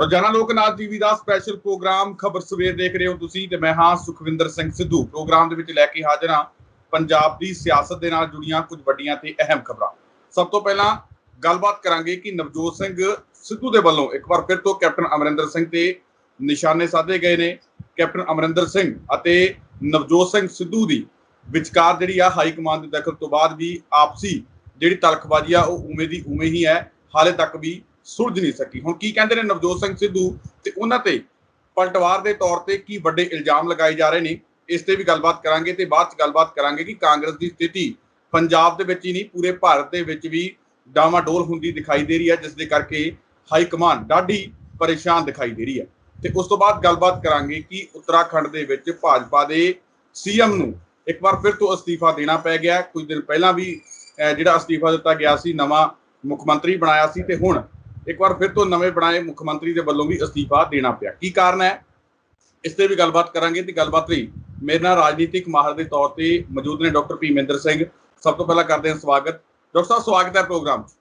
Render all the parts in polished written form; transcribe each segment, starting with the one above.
ਰੋਜ਼ਾਨਾ ਲੋਕ ਨਾਥ ਟੀਵੀ ਦਾ special programme ਖਬਰ ਸਵੇਰ ਦੇਖ ਰਹੇ ਹੋ ਤੁਸੀਂ ਤੇ ਮੈਂ ਹਾਂ ਸੁਖਵਿੰਦਰ ਸਿੰਘ ਸਿੱਧੂ। ਪ੍ਰੋਗਰਾਮ ਦੇ ਵਿੱਚ ਲੈ ਕੇ ਹਾਜ਼ਰ ਹਾਂ ਪੰਜਾਬ ਦੀ ਸਿਆਸਤ ਦੇ ਨਾਲ ਜੁੜੀਆਂ ਕੁਝ ਵੱਡੀਆਂ ਤੇ ਅਹਿਮ ਖਬਰਾਂ। ਸਭ ਤੋਂ ਪਹਿਲਾਂ ਗੱਲਬਾਤ ਕਰਾਂਗੇ ਕਿ ਨਵਜੋਤ ਸਿੰਘ ਸਿੱਧੂ ਦੇ ਵੱਲੋਂ ਇੱਕ ਵਾਰ ਫਿਰ ਤੋਂ ਕੈਪਟਨ ਅਮਰਿੰਦਰ ਸਿੰਘ ਤੇ ਨਿਸ਼ਾਨੇ ਸਾਧੇ ਗਏ ਨੇ। ਕੈਪਟਨ ਅਮਰਿੰਦਰ ਸਿੰਘ ਅਤੇ ਨਵਜੋਤ ਸਿੰਘ ਸਿੱਧੂ ਦੀ ਵਿਚਕਾਰ ਜਿਹੜੀ ਆ ਹਾਈ ਕਮਾਂਡ ਦੇ ਦਖਲ ਤੋਂ ਬਾਅਦ ਵੀ ਆਪਸੀ ਜਿਹੜੀ ਤਲਖਬਾਜ਼ੀ ਆ ਉਹ ਉਵੇਂ ਦੀ ਉਵੇਂ ਹੀ ਹੈ, ਹਾਲੇ ਤੱਕ ਵੀ ਸੁਲਝ ਨਹੀਂ ਸਕੀ। ਹੁਣ ਕੀ ਕਹਿੰਦੇ ਨੇ ਨਵਜੋਤ ਸਿੰਘ ਸਿੱਧੂ ਤੇ ਉਹਨਾਂ ਤੇ ਪਲਟਵਾਰ ਦੇ ਤੌਰ ਤੇ ਕੀ ਵੱਡੇ ਇਲਜ਼ਾਮ ਲਗਾਏ ਜਾ ਰਹੇ ਨੇ, ਇਸ ਤੇ ਵੀ ਗੱਲਬਾਤ ਕਰਾਂਗੇ। ਤੇ ਬਾਅਦ ਚ ਗੱਲਬਾਤ ਕਰਾਂਗੇ ਕਿ ਕਾਂਗਰਸ ਦੀ ਸਥਿਤੀ ਪੰਜਾਬ ਦੇ ਵਿੱਚ ਹੀ ਨਹੀਂ ਪੂਰੇ ਭਾਰਤ ਦੇ ਵਿੱਚ ਵੀ ਡਾਵਾਡੋਲ ਹੁੰਦੀ ਦਿਖਾਈ ਦੇ ਰਹੀ ਹੈ, ਜਿਸ ਦੇ ਕਰਕੇ ਹਾਈ ਕਮਾਂਡ ਡਾਢੀ ਪਰੇਸ਼ਾਨ ਦਿਖਾਈ ਦੇ ਰਹੀ ਹੈ। ਤੇ ਉਸ ਤੋਂ ਬਾਅਦ ਗੱਲਬਾਤ ਕਰਾਂਗੇ ਕਿ ਉੱਤਰਾਖੰਡ ਦੇ ਵਿੱਚ ਭਾਜਪਾ ਦੇ ਸੀਐਮ ਨੂੰ ਇੱਕ ਵਾਰ ਫਿਰ ਤੋਂ ਅਸਤੀਫਾ ਦੇਣਾ ਪੈ ਗਿਆ। ਕੁਝ ਦਿਨ ਪਹਿਲਾਂ ਵੀ ਜਿਹੜਾ ਅਸਤੀਫਾ ਦਿੱਤਾ ਗਿਆ ਸੀ, ਨਵਾਂ ਮੁੱਖ ਮੰਤਰੀ ਬਣਾਇਆ ਸੀ ਤੇ ਹੁਣ ਇੱਕ ਵਾਰ ਫਿਰ ਤੋਂ ਨਵੇਂ ਬਣਾਏ ਮੁੱਖ ਮੰਤਰੀ ਦੇ ਵੱਲੋਂ ਵੀ ਅਸਤੀਫਾ ਦੇਣਾ ਪਿਆ। ਕੀ ਕਾਰਨ ਹੈ, ਇਸ ਤੇ ਵੀ ਗੱਲਬਾਤ ਕਰਾਂਗੇ। ਤੇ ਗੱਲਬਾਤ ਲਈ ਮੇਰੇ ਨਾਲ ਰਾਜਨੀਤਿਕ ਮਾਹਰ ਦੇ ਤੌਰ ਤੇ ਮੌਜੂਦ ਨੇ ਡਾਕਟਰ ਭੀਮਿੰਦਰ ਸਿੰਘ। ਸਭ ਤੋਂ ਪਹਿਲਾਂ ਕਰਦੇ ਹਾਂ ਸਵਾਗਤ। ਡਾਕਟਰ ਸਾਹਿਬ ਸਵਾਗਤ ਹੈ ਪ੍ਰੋਗਰਾਮ 'ਚ।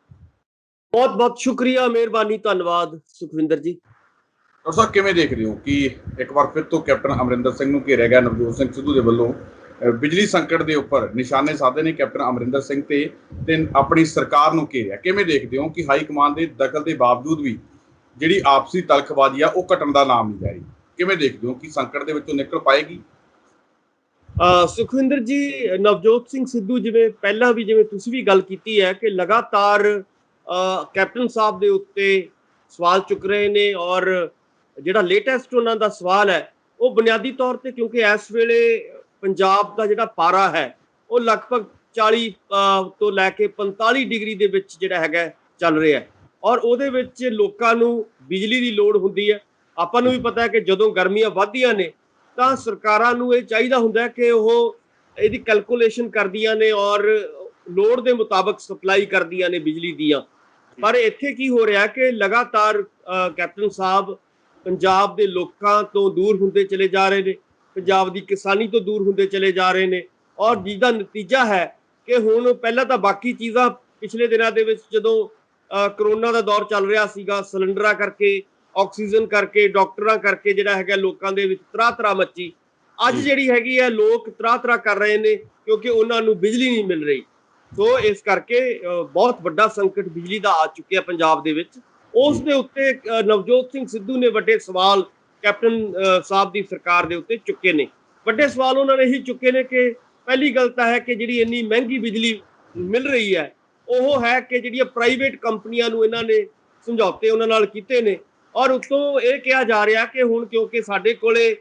ਬਹੁਤ ਬਹੁਤ ਸ਼ੁਕਰੀਆ, ਮਿਹਰਬਾਨੀ, ਧੰਨਵਾਦ ਸੁਖਵਿੰਦਰ ਜੀ। ਡਾਕਟਰ ਸਾਹਿਬ ਕਿਵੇਂ ਦੇਖ ਰਹੇ ਹੋ ਕਿ ਇੱਕ ਵਾਰ ਫਿਰ ਤੋਂ ਕੈਪਟਨ ਅਮਰਿੰਦਰ ਸਿੰਘ ਨੂੰ ਘੇਰਿਆ ਗਿਆ ਨਵਜੋਤ ਸਿੰਘ ਸਿੱਧੂ ਦੇ ਵੱਲੋਂ? ਬਿਜਲੀ ਸੰਕਟ ਦੇ ਉੱਪਰ ਨਿਸ਼ਾਨੇ ਸਾਧੇ ਨੇ ਕੈਪਟਨ ਅਮਰਿੰਦਰ ਸਿੰਘ ਤੇ ਆਪਣੀ ਸਰਕਾਰ ਨੂੰ ਘੇਰਿਆ। ਕਿਵੇਂ ਦੇਖਦੇ ਹੋ ਕਿ ਹਾਈ ਕਮਾਂਡ ਦੇ ਦਖਲ ਦੇ ਬਾਵਜੂਦ ਵੀ ਜਿਹੜੀ ਆਪਸੀ ਤਲਖਬਾਜ਼ੀ ਆ ਉਹ ਘਟਣ ਦਾ ਨਾਮ ਨਹੀਂ ਲੈ ਰਹੀ? ਕਿਵੇਂ ਦੇਖਦੇ ਹੋ ਕਿ ਸੰਕਟ ਦੇ ਵਿੱਚੋਂ ਨਿਕਲ ਪਾਏਗੀ? ਸੁਖਵਿੰਦਰ ਜੀ, ਨਵਜੋਤ ਸਿੰਘ ਸਿੱਧੂ ਜਿਵੇਂ ਪਹਿਲਾਂ ਵੀ ਜਿਵੇਂ ਤੁਸੀਂ ਵੀ ਗੱਲ ਕੀਤੀ ਹੈ ਕਿ ਲਗਾਤਾਰ ਕੈਪਟਨ ਸਾਹਿਬ ਦੇ ਉੱਤੇ ਸਵਾਲ ਚੁੱਕ ਰਹੇ ਨੇ, ਔਰ ਜਿਹੜਾ ਲੇਟੈਸਟ ਉਹਨਾਂ ਦਾ ਸਵਾਲ ਹੈ ਉਹ ਬੁਨਿਆਦੀ ਤੌਰ ਤੇ ਕਿਉਂਕਿ ਇਸ ਵੇਲੇ ਪੰਜਾਬ ਦਾ ਜਿਹੜਾ ਪਾਰਾ ਹੈ ਉਹ ਲਗਭਗ 40 ਤੋਂ ਲੈ ਕੇ 45 ਡਿਗਰੀ ਦੇ ਵਿੱਚ ਜਿਹੜਾ ਹੈਗਾ ਚੱਲ ਰਿਹਾ ਹੈ, ਔਰ ਉਹਦੇ ਵਿੱਚ ਲੋਕਾਂ ਨੂੰ ਬਿਜਲੀ ਦੀ ਲੋੜ ਹੁੰਦੀ ਹੈ। ਆਪਾਂ ਨੂੰ ਵੀ ਪਤਾ ਹੈ ਕਿ ਜਦੋਂ ਗਰਮੀਆਂ ਵੱਧਦੀਆਂ ਨੇ ਤਾਂ ਸਰਕਾਰਾਂ ਨੂੰ ਇਹ ਚਾਹੀਦਾ ਹੁੰਦਾ ਕਿ ਉਹ ਇਹਦੀ ਕੈਲਕੂਲੇਸ਼ਨ ਕਰਦੀਆਂ ਨੇ ਔਰ ਲੋੜ ਦੇ ਮੁਤਾਬਕ ਸਪਲਾਈ ਕਰਦੀਆਂ ਨੇ ਬਿਜਲੀ ਦੀਆਂ। ਪਰ ਇੱਥੇ ਕੀ ਹੋ ਰਿਹਾ ਕਿ ਲਗਾਤਾਰ ਕੈਪਟਨ ਸਾਹਿਬ ਪੰਜਾਬ ਦੇ ਲੋਕਾਂ ਤੋਂ ਦੂਰ ਹੁੰਦੇ ਚਲੇ ਜਾ ਰਹੇ ਨੇ, ਪੰਜਾਬ ਦੀ ਕਿਸਾਨੀ ਤੋਂ ਦੂਰ ਹੁੰਦੇ ਚਲੇ ਜਾ ਰਹੇ ਨੇ, ਔਰ ਜਿਹਦਾ ਨਤੀਜਾ ਹੈ ਕਿ ਹੁਣ ਪਹਿਲਾਂ ਤਾਂ ਬਾਕੀ ਚੀਜ਼ਾਂ ਪਿਛਲੇ ਦਿਨਾਂ ਦੇ ਵਿੱਚ ਜਦੋਂ ਕਰੋਨਾ ਦਾ ਦੌਰ ਚੱਲ ਰਿਹਾ ਸੀਗਾ, ਸਿਲੰਡਰਾਂ ਕਰਕੇ, ਆਕਸੀਜਨ ਕਰਕੇ, ਡਾਕਟਰਾਂ ਕਰਕੇ ਜਿਹੜਾ ਹੈਗਾ ਲੋਕਾਂ ਦੇ ਵਿੱਚ ਤਰਾਹ ਮੱਚੀ। ਅੱਜ ਜਿਹੜੀ ਹੈਗੀ ਹੈ ਲੋਕ ਤਰਾਹ ਕਰ ਰਹੇ ਨੇ ਕਿਉਂਕਿ ਉਹਨਾਂ ਨੂੰ ਬਿਜਲੀ ਨਹੀਂ ਮਿਲ ਰਹੀ। ਸੋ ਇਸ ਕਰਕੇ ਬਹੁਤ ਵੱਡਾ ਸੰਕਟ ਬਿਜਲੀ ਦਾ ਆ ਚੁੱਕਿਆ ਪੰਜਾਬ ਦੇ ਵਿੱਚ। ਉਸ ਦੇ ਉੱਤੇ ਨਵਜੋਤ ਸਿੰਘ ਸਿੱਧੂ ਨੇ ਵੱਡੇ ਸਵਾਲ ਕੈਪਟਨ ਸਾਹਿਬ ਦੀ ਸਰਕਾਰ ਦੇ ਉੱਤੇ ਚੁੱਕੇ ਨੇ। ਵੱਡੇ ਸਵਾਲ ਉਹਨਾਂ ਨੇ ਇਹੀ ਚੁੱਕੇ ਨੇ ਕਿ ਪਹਿਲੀ ਗੱਲ ਤਾਂ ਹੈ ਕਿ ਜਿਹੜੀ ਇੰਨੀ ਮਹਿੰਗੀ ਬਿਜਲੀ ਮਿਲ ਰਹੀ ਹੈ ਉਹ ਹੈ ਕਿ ਜਿਹੜੀਆਂ ਪ੍ਰਾਈਵੇਟ ਕੰਪਨੀਆਂ ਨੂੰ ਇਹਨਾਂ ਨੇ ਸਮਝੌਤੇ ਉਹਨਾਂ ਨਾਲ ਕੀਤੇ ਨੇ, ਔਰ ਉੱਤੋਂ ਇਹ ਕਿਹਾ ਜਾ ਰਿਹਾ ਕਿ ਹੁਣ ਕਿਉਂਕਿ ਸਾਡੇ ਕੋਲੇ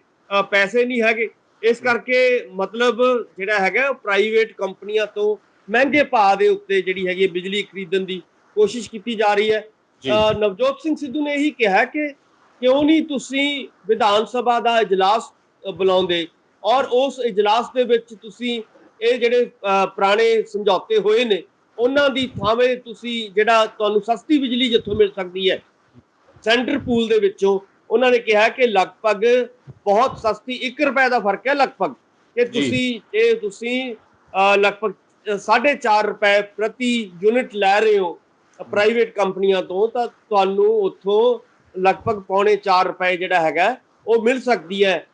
ਪੈਸੇ ਨਹੀਂ ਹੈਗੇ ਇਸ ਕਰਕੇ ਮਤਲਬ ਜਿਹੜਾ ਹੈਗਾ ਪ੍ਰਾਈਵੇਟ ਕੰਪਨੀਆਂ ਤੋਂ ਮਹਿੰਗੇ ਭਾਅ ਦੇ ਉੱਤੇ ਜਿਹੜੀ ਹੈਗੀ ਬਿਜਲੀ ਖਰੀਦਣ ਦੀ ਕੋਸ਼ਿਸ਼ ਕੀਤੀ ਜਾ ਰਹੀ ਹੈ। ਨਵਜੋਤ ਸਿੰਘ ਸਿੱਧੂ ਨੇ ਇਹੀ ਕਿਹਾ ਕਿ ਕਿਉਂ ਨਹੀਂ ਤੁਸੀਂ ਵਿਧਾਨ ਸਭਾ ਦਾ ਇਜਲਾਸ ਬੁਲਾਉਂਦੇ ਔਰ ਉਸ ਇਜਲਾਸ ਦੇ ਵਿੱਚ ਤੁਸੀਂ ਇਹ ਜਿਹੜੇ ਪੁਰਾਣੇ ਸਮਝੌਤੇ ਹੋਏ ਨੇ ਉਹਨਾਂ ਦੀ ਥਾਵੇਂ ਤੁਸੀਂ ਜਿਹੜਾ ਤੁਹਾਨੂੰ ਸਸਤੀ ਬਿਜਲੀ ਜਿੱਥੋਂ ਮਿਲ ਸਕਦੀ ਹੈ ਸੈਂਟਰ ਪੂਲ ਦੇ ਵਿੱਚੋਂ, ਉਹਨਾਂ ਨੇ ਕਿਹਾ ਕਿ ਲਗਭਗ ਬਹੁਤ ਸਸਤੀ 1 ਰੁਪਏ ਦਾ ਫਰਕ ਹੈ ਲਗਭਗ, ਕਿ ਤੁਸੀਂ ਲਗਭਗ 4.5 ਰੁਪਏ ਪ੍ਰਤੀ ਯੂਨਿਟ ਲੈ ਰਹੇ ਹੋ ਪ੍ਰਾਈਵੇਟ ਕੰਪਨੀਆਂ ਤੋਂ, ਤਾਂ ਤੁਹਾਨੂੰ ਉੱਥੋਂ ਲਗਭਗ 3.25 ਰੁਪਏ ਜਿਹੜਾ ਹੈਗਾ ਉਹ ਮਿਲ ਸਕਦੀ ਹੈ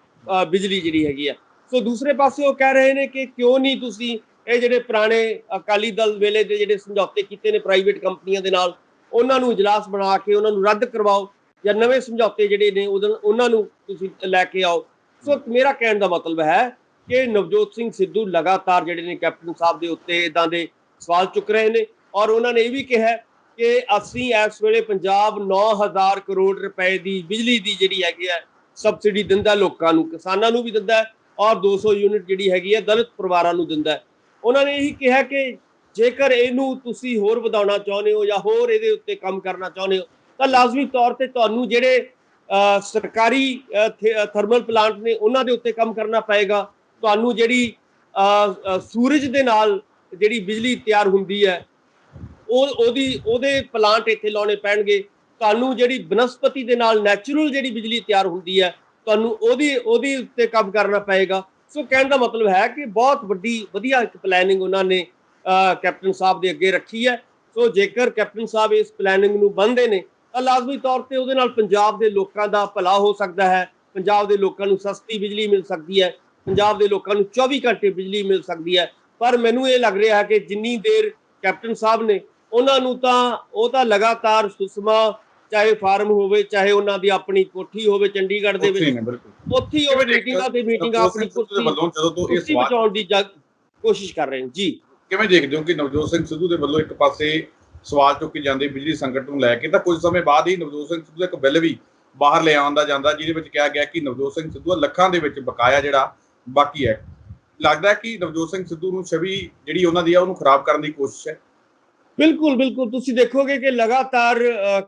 ਬਿਜਲੀ ਜਿਹੜੀ ਹੈਗੀ ਹੈ। ਸੋ ਦੂਸਰੇ ਪਾਸੇ ਉਹ ਕਹਿ ਰਹੇ ਨੇ ਕਿ ਕਿਉਂ ਨਹੀਂ ਤੁਸੀਂ ਇਹ ਜਿਹੜੇ ਪੁਰਾਣੇ ਅਕਾਲੀ ਦਲ ਵੇਲੇ ਦੇ ਜਿਹੜੇ ਸਮਝੌਤੇ ਕੀਤੇ ਨੇ ਪ੍ਰਾਈਵੇਟ ਕੰਪਨੀਆਂ ਦੇ ਨਾਲ ਉਹਨਾਂ ਨੂੰ ਇਜਲਾਸ ਬਣਾ ਕੇ ਉਹਨਾਂ ਨੂੰ ਰੱਦ ਕਰਵਾਓ ਜਾਂ ਨਵੇਂ ਸਮਝੌਤੇ ਜਿਹੜੇ ਨੇ ਉਹਨਾਂ ਨੂੰ ਤੁਸੀਂ ਲੈ ਕੇ ਆਓ। ਸੋ ਮੇਰਾ ਕਹਿਣ ਦਾ ਮਤਲਬ ਹੈ ਕਿ ਨਵਜੋਤ ਸਿੰਘ ਸਿੱਧੂ ਲਗਾਤਾਰ ਜਿਹੜੇ ਨੇ ਕੈਪਟਨ ਸਾਹਿਬ ਦੇ ਉੱਤੇ ਇੱਦਾਂ ਦੇ ਸਵਾਲ ਚੁੱਕ ਰਹੇ ਨੇ, ਔਰ ਉਹਨਾਂ ਨੇ ਇਹ ਵੀ ਕਿਹਾ ਕਿ ਅਸੀਂ ਇਸ ਵੇਲੇ ਪੰਜਾਬ 9000 ਕਰੋੜ ਰੁਪਏ ਦੀ ਬਿਜਲੀ ਦੀ ਜਿਹੜੀ ਹੈਗੀ ਹੈ ਸਬਸਿਡੀ ਦਿੰਦਾ ਲੋਕਾਂ ਨੂੰ, ਕਿਸਾਨਾਂ ਨੂੰ ਵੀ ਦਿੰਦਾ ਔਰ 200 ਯੂਨਿਟ ਜਿਹੜੀ ਹੈਗੀ ਹੈ ਦਲਿਤ ਪਰਿਵਾਰਾਂ ਨੂੰ ਦਿੰਦਾ। ਉਹਨਾਂ ਨੇ ਇਹੀ ਕਿਹਾ ਕਿ ਜੇਕਰ ਇਹਨੂੰ ਤੁਸੀਂ ਹੋਰ ਵਧਾਉਣਾ ਚਾਹੁੰਦੇ ਹੋ ਜਾਂ ਹੋਰ ਇਹਦੇ ਉੱਤੇ ਕੰਮ ਕਰਨਾ ਚਾਹੁੰਦੇ ਹੋ ਤਾਂ ਲਾਜ਼ਮੀ ਤੌਰ ਤੇ ਤੁਹਾਨੂੰ ਜਿਹੜੇ ਸਰਕਾਰੀ ਥਰਮਲ ਪਲਾਂਟ ਨੇ ਉਹਨਾਂ ਦੇ ਉੱਤੇ ਕੰਮ ਕਰਨਾ ਪਏਗਾ। ਤੁਹਾਨੂੰ ਜਿਹੜੀ ਸੂਰਜ ਦੇ ਨਾਲ ਜਿਹੜੀ ਬਿਜਲੀ ਤਿਆਰ ਹੁੰਦੀ ਹੈ ਉਹਦੇ ਪਲਾਂਟ ਇੱਥੇ ਲਾਉਣੇ ਪੈਣਗੇ। ਤੁਹਾਨੂੰ ਜਿਹੜੀ ਬਨਸਪਤੀ ਦੇ ਨਾਲ ਨੈਚੁਰਲ ਜਿਹੜੀ ਬਿਜਲੀ ਤਿਆਰ ਹੁੰਦੀ ਹੈ ਤੁਹਾਨੂੰ ਉਹਦੇ ਉੱਤੇ ਕੰਮ ਕਰਨਾ ਪਏਗਾ। ਸੋ ਕਹਿਣ ਦਾ ਮਤਲਬ ਹੈ ਕਿ ਬਹੁਤ ਵਧੀਆ ਇੱਕ ਪਲੈਨਿੰਗ ਉਹਨਾਂ ਨੇ ਕੈਪਟਨ ਸਾਹਿਬ ਦੇ ਅੱਗੇ ਰੱਖੀ ਹੈ। ਸੋ ਜੇਕਰ ਕੈਪਟਨ ਸਾਹਿਬ ਇਸ ਪਲੈਨਿੰਗ ਨੂੰ ਮੰਨਦੇ ਨੇ ਤਾਂ ਲਾਜ਼ਮੀ ਤੌਰ ਤੇ ਉਹਦੇ ਨਾਲ ਪੰਜਾਬ ਦੇ ਲੋਕਾਂ ਦਾ ਭਲਾ ਹੋ ਸਕਦਾ ਹੈ, ਪੰਜਾਬ ਦੇ ਲੋਕਾਂ ਨੂੰ ਸਸਤੀ ਬਿਜਲੀ ਮਿਲ ਸਕਦੀ ਹੈ, ਪੰਜਾਬ ਦੇ ਲੋਕਾਂ ਨੂੰ 24 ਘੰਟੇ ਬਿਜਲੀ ਮਿਲ ਸਕਦੀ ਹੈ। ਪਰ ਮੈਨੂੰ ਇਹ ਲੱਗ ਰਿਹਾ ਕਿ ਜਿੰਨੀ ਦੇਰ ਕੈਪਟਨ ਸਾਹਿਬ ਨੇ, ਉਹਨਾਂ ਨੂੰ ਤਾਂ ਉਹ ਤਾਂ ਲਗਾਤਾਰ ਸੁਸ਼ਮਾ, ਚਾਹੇ ਫਾਰਮ ਹੋਵੇ, ਚਾਹੇ ਉਹਨਾਂ ਦੀ ਆਪਣੀ ਕੋਠੀ ਹੋਵੇ ਚੰਡੀਗੜ੍ਹ ਦੇ ਉੱਥੇ ਹੀ ਵਿੱਚ, ਨੇ ਬਿਲਕੁਲ। ਉੱਥੇ ਹੀ ਉਹ ਮੀਟਿੰਗਾਂ ਤੇ ਮੀਟਿੰਗਾਂ ਨਵਜੋਤ ਆਪਣੀ ਸਿੰਘ ਸਿੱਧੂ ਦੇ ਵੱਲੋਂ ਜਦੋਂ ਤੋਂ ਇਹ ਕੁਰਸੀ ਸਵਾਲ ਬਚਾਉਣ ਦੀ ਕੋਸ਼ਿਸ਼ ਕਰ ਰਹੇ ਨੇ ਜੀ। ਕਿਵੇਂ ਦੇਖਦੇ ਹੋ ਕਿ ਨਵਜੋਤ ਸਿੰਘ ਸਿੱਧੂ ਦੇ ਵੱਲੋਂ ਇੱਕ ਪਾਸੇ ਸਵਾਲ ਚੁੱਕੇ ਜਾਂਦੇ ਬਿਜਲੀ ਸੰਕਟ ਨੂੰ ਲੈ ਕੇ, ਤਾਂ ਕੁਝ ਸਮੇਂ ਬਾਅਦ ਹੀ ਨਵਜੋਤ ਸਿੰਘ ਸਿੱਧੂ ਦਾ ਇੱਕ ਬਿੱਲ ਵੀ ਬਾਹਰ ਲੈ ਆਉਂਦਾ ਜਾਂਦਾ, ਜਿਹਦੇ ਵਿੱਚ ਕਿਹਾ ਗਿਆ ਕਿ ਨਵਜੋਤ ਸਿੰਘ ਸਿੱਧੂ ਦਾ ਲੱਖਾਂ ਦੇ ਵਿੱਚ ਬਕਾਇਆ ਜਿਹੜਾ ਬਾਕੀ ਹੈ। ਲੱਗਦਾ ਹੈ ਕਿ ਨਵਜੋਤ ਸਿੰਘ ਸਿੱਧੂ ਨੂੰ ਛਵੀ ਜਿਹੜੀ ਉਹਨਾਂ ਦੀ ਆ ਉਹਨੂੰ ਖਰਾਬ ਕਰਨ ਦੀ ਕੋਸ਼ਿਸ਼ ਹੈ। ਬਿਲਕੁਲ ਬਿਲਕੁਲ, ਤੁਸੀਂ ਦੇਖੋਗੇ ਕਿ ਲਗਾਤਾਰ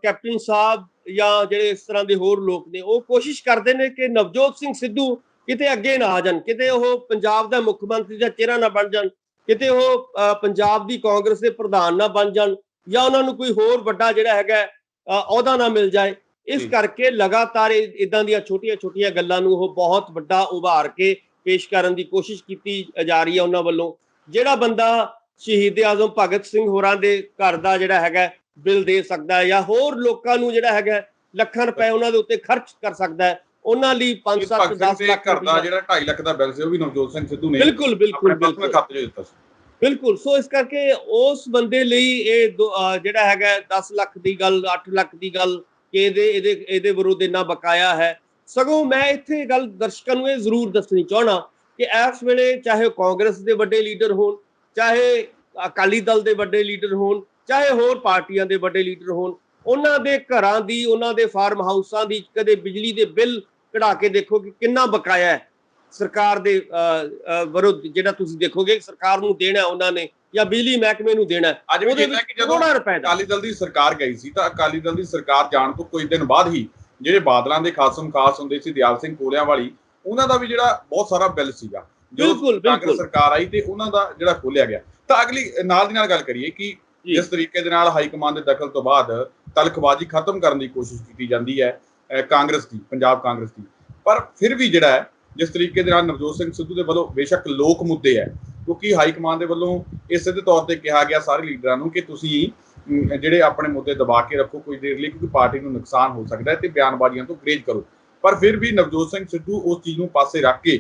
ਕੈਪਟਨ ਸਾਹਿਬ ਜਾਂ ਜਿਹੜੇ ਇਸ ਤਰ੍ਹਾਂ ਦੇ ਹੋਰ ਲੋਕ ਨੇ, ਉਹ ਕੋਸ਼ਿਸ਼ ਕਰਦੇ ਨੇ ਕਿ ਨਵਜੋਤ ਸਿੰਘ ਸਿੱਧੂ ਕਿਤੇ ਅੱਗੇ ਨਾ ਆ ਜਾਣ, ਕਿਤੇ ਉਹ ਪੰਜਾਬ ਦਾ ਮੁੱਖ ਮੰਤਰੀ ਦਾ ਚਿਹਰਾ ਨਾ ਬਣ ਜਾਣ, ਕਿਤੇ ਉਹ ਪੰਜਾਬ ਦੀ ਕਾਂਗਰਸ ਦੇ ਪ੍ਰਧਾਨ ਨਾ ਬਣ ਜਾਣ, ਜਾਂ ਉਹਨਾਂ ਨੂੰ ਕੋਈ ਹੋਰ ਵੱਡਾ ਜਿਹੜਾ ਹੈਗਾ ਅਹੁਦਾ ਨਾ ਮਿਲ ਜਾਏ। ਇਸ ਕਰਕੇ ਲਗਾਤਾਰ ਇਦਾਂ ਦੀਆਂ ਛੋਟੀਆਂ ਛੋਟੀਆਂ ਗੱਲਾਂ ਨੂੰ ਉਹ ਬਹੁਤ ਵੱਡਾ ਉਭਾਰ ਕੇ ਪੇਸ਼ ਕਰਨ ਦੀ ਕੋਸ਼ਿਸ਼ ਕੀਤੀ ਜਾ ਰਹੀ ਹੈ ਉਹਨਾਂ ਵੱਲੋਂ। ਜਿਹੜਾ ਬੰਦਾ ਸ਼ਹੀਦ ਆਜ਼ਮ ਭਗਤ ਸਿੰਘ ਹੋਰਾਂ ਦੇ ਘਰ ਦਾ ਜਿਹੜਾ ਹੈਗਾ ਬਿੱਲ ਦੇ ਸਕਦਾ ਹੈ, ਜਾਂ ਹੋਰ ਲੋਕਾਂ ਨੂੰ ਜਿਹੜਾ ਹੈਗਾ ਲੱਖਾਂ ਰੁਪਏ ਉਹਨਾਂ ਦੇ ਉੱਤੇ ਖਰਚ ਕਰ ਸਕਦਾ ਹੈ, ਉਹਨਾਂ ਲਈ 5-7-10 ਲੱਖ ਘਰ ਦਾ ਜਿਹੜਾ 2.5 ਲੱਖ ਦਾ ਬਿੱਲ ਸੀ ਉਹ ਵੀ ਨਵਜੋਤ ਸਿੰਘ ਸਿੱਧੂ ਨੇ ਬਿਲਕੁਲ ਬਿਲਕੁਲ ਆਪਣੇ ਖਾਤੇ 'ਚ ਦਿੱਤਾ ਸੀ। ਬਿਲਕੁਲ। ਸੋ ਇਸ ਕਰਕੇ ਉਸ ਬੰਦੇ ਲਈ ਇਹ ਜਿਹੜਾ ਹੈਗਾ 10 ਲੱਖ ਦੀ ਗੱਲ, 8 ਲੱਖ ਦੀ ਗੱਲ ਕਿ ਇਹਦੇ ਵਿਰੁੱਧ ਇੰਨਾ ਬਕਾਇਆ ਹੈ। ਸਗੋਂ ਮੈਂ ਇੱਥੇ ਗੱਲ ਦਰਸ਼ਕਾਂ ਨੂੰ ਇਹ ਜ਼ਰੂਰ ਦੱਸਣੀ ਚਾਹਣਾ ਕਿ ਇਸ ਵੇਲੇ ਚਾਹੇ ਕਾਂਗਰਸ ਦੇ ਵੱਡੇ ਲੀਡਰ ਹੋਣ, ਚਾਹੇ ਅਕਾਲੀ ਦਲ ਦੇ ਵੱਡੇ ਲੀਡਰ ਹੋਣ, ਚਾਹੇ ਹੋਰ ਪਾਰਟੀਆਂ ਦੇ ਵੱਡੇ ਲੀਡਰ ਹੋਣ, ਉਹਨਾਂ ਦੇ ਘਰਾਂ ਦੀ, ਉਹਨਾਂ ਦੇ ਫਾਰਮ ਹਾਊਸਾਂ ਦੀ ਕਦੇ ਬਿਜਲੀ ਦੇ ਬਿੱਲ ਕਢਾ ਕੇ ਦੇਖੋ ਕਿ ਕਿੰਨਾ ਬਕਾਇਆ ਹੈ ਸਰਕਾਰ ਦੇ ਵਿਰੁੱਧ। ਜਿਹੜਾ ਤੁਸੀਂ ਦੇਖੋਗੇ ਸਰਕਾਰ ਨੂੰ ਦੇਣਾ ਉਹਨਾਂ ਨੇ ਜਾਂ ਬਿਜਲੀ ਮਹਿਕਮੇ ਨੂੰ ਦੇਣਾ, ਅੱਜ ਵੀ ਕਹਿੰਦਾ ਕਿ ਜਦੋਂ ਅਕਾਲੀ ਦਲ ਦੀ ਸਰਕਾਰ ਗਈ ਸੀ ਤਾਂ ਅਕਾਲੀ ਦਲ ਦੀ ਸਰਕਾਰ ਜਾਣ ਤੋਂ ਕੁਝ ਦਿਨ ਬਾਅਦ ਹੀ ਜਿਹੜੇ ਬਾਦਲਾਂ ਦੇ ਖਾਸਮ ਖਾਸ ਹੁੰਦੇ ਸੀ, ਦਿਆਲ ਸਿੰਘ ਕੋਲਿਆਂ ਵਾਲੀ, ਉਹਨਾਂ ਦਾ ਵੀ ਜਿਹੜਾ ਬਹੁਤ ਸਾਰਾ ਬਿੱਲ ਸੀਗਾ ਜਦੋਂ ਕਾਂਗਰਸ ਸਰਕਾਰ ਆਈ ਤੇ ਉਹਨਾਂ ਦਾ ਜਿਹੜਾ ਖੋਲਿਆ ਗਿਆ। ਤਾਂ ਅਗਲੀ ਨਾਲ ਦੀ ਨਾਲ ਗੱਲ ਕਰੀਏ ਕਿ ਜਿਸ ਤਰੀਕੇ ਦੇ ਨਾਲ ਹਾਈ ਕਮਾਂਡ ਦੇ ਦਖਲ ਤੋਂ ਬਾਅਦ ਤਲਖਬਾਜ਼ੀ ਖਤਮ ਕਰਨ ਦੀ ਕੋਸ਼ਿਸ਼ ਕੀਤੀ ਜਾਂਦੀ ਹੈ ਕਾਂਗਰਸ ਦੀ, ਪੰਜਾਬ ਕਾਂਗਰਸ ਦੀ, ਪਰ ਫਿਰ ਵੀ ਜਿਹੜਾ ਹੈ ਜਿਸ ਤਰੀਕੇ ਦੇ ਨਾਲ ਨਵਜੋਤ ਸਿੰਘ ਸਿੱਧੂ ਦੇ ਵੱਲੋਂ ਬੇਸ਼ੱਕ ਲੋਕ ਮੁੱਦੇ ਹੈ, ਕਿਉਂਕਿ ਹਾਈ ਕਮਾਂਡ ਦੇ ਵੱਲੋਂ ਇਹ ਸਿੱਧੇ ਤੌਰ ਤੇ ਕਿਹਾ ਗਿਆ ਸਾਰੇ ਲੀਡਰਾਂ ਨੂੰ ਕਿ ਤੁਸੀਂ ਜਿਹੜੇ ਆਪਣੇ ਮੁੱਦੇ ਦਬਾ ਕੇ ਰੱਖੋ ਕੁਝ ਦੇਰ ਲਈ, ਕਿਉਂਕਿ ਪਾਰਟੀ ਨੂੰ ਨੁਕਸਾਨ ਹੋ ਸਕਦਾ ਹੈ, ਤੇ ਬਿਆਨਬਾਜ਼ੀਆਂ ਤੋਂ ਗਰੇਜ ਕਰੋ। ਪਰ ਫਿਰ ਵੀ ਨਵਜੋਤ ਸਿੰਘ ਸਿੱਧੂ ਉਸ ਚੀਜ਼ ਨੂੰ ਪਾਸੇ ਰੱਖ ਕੇ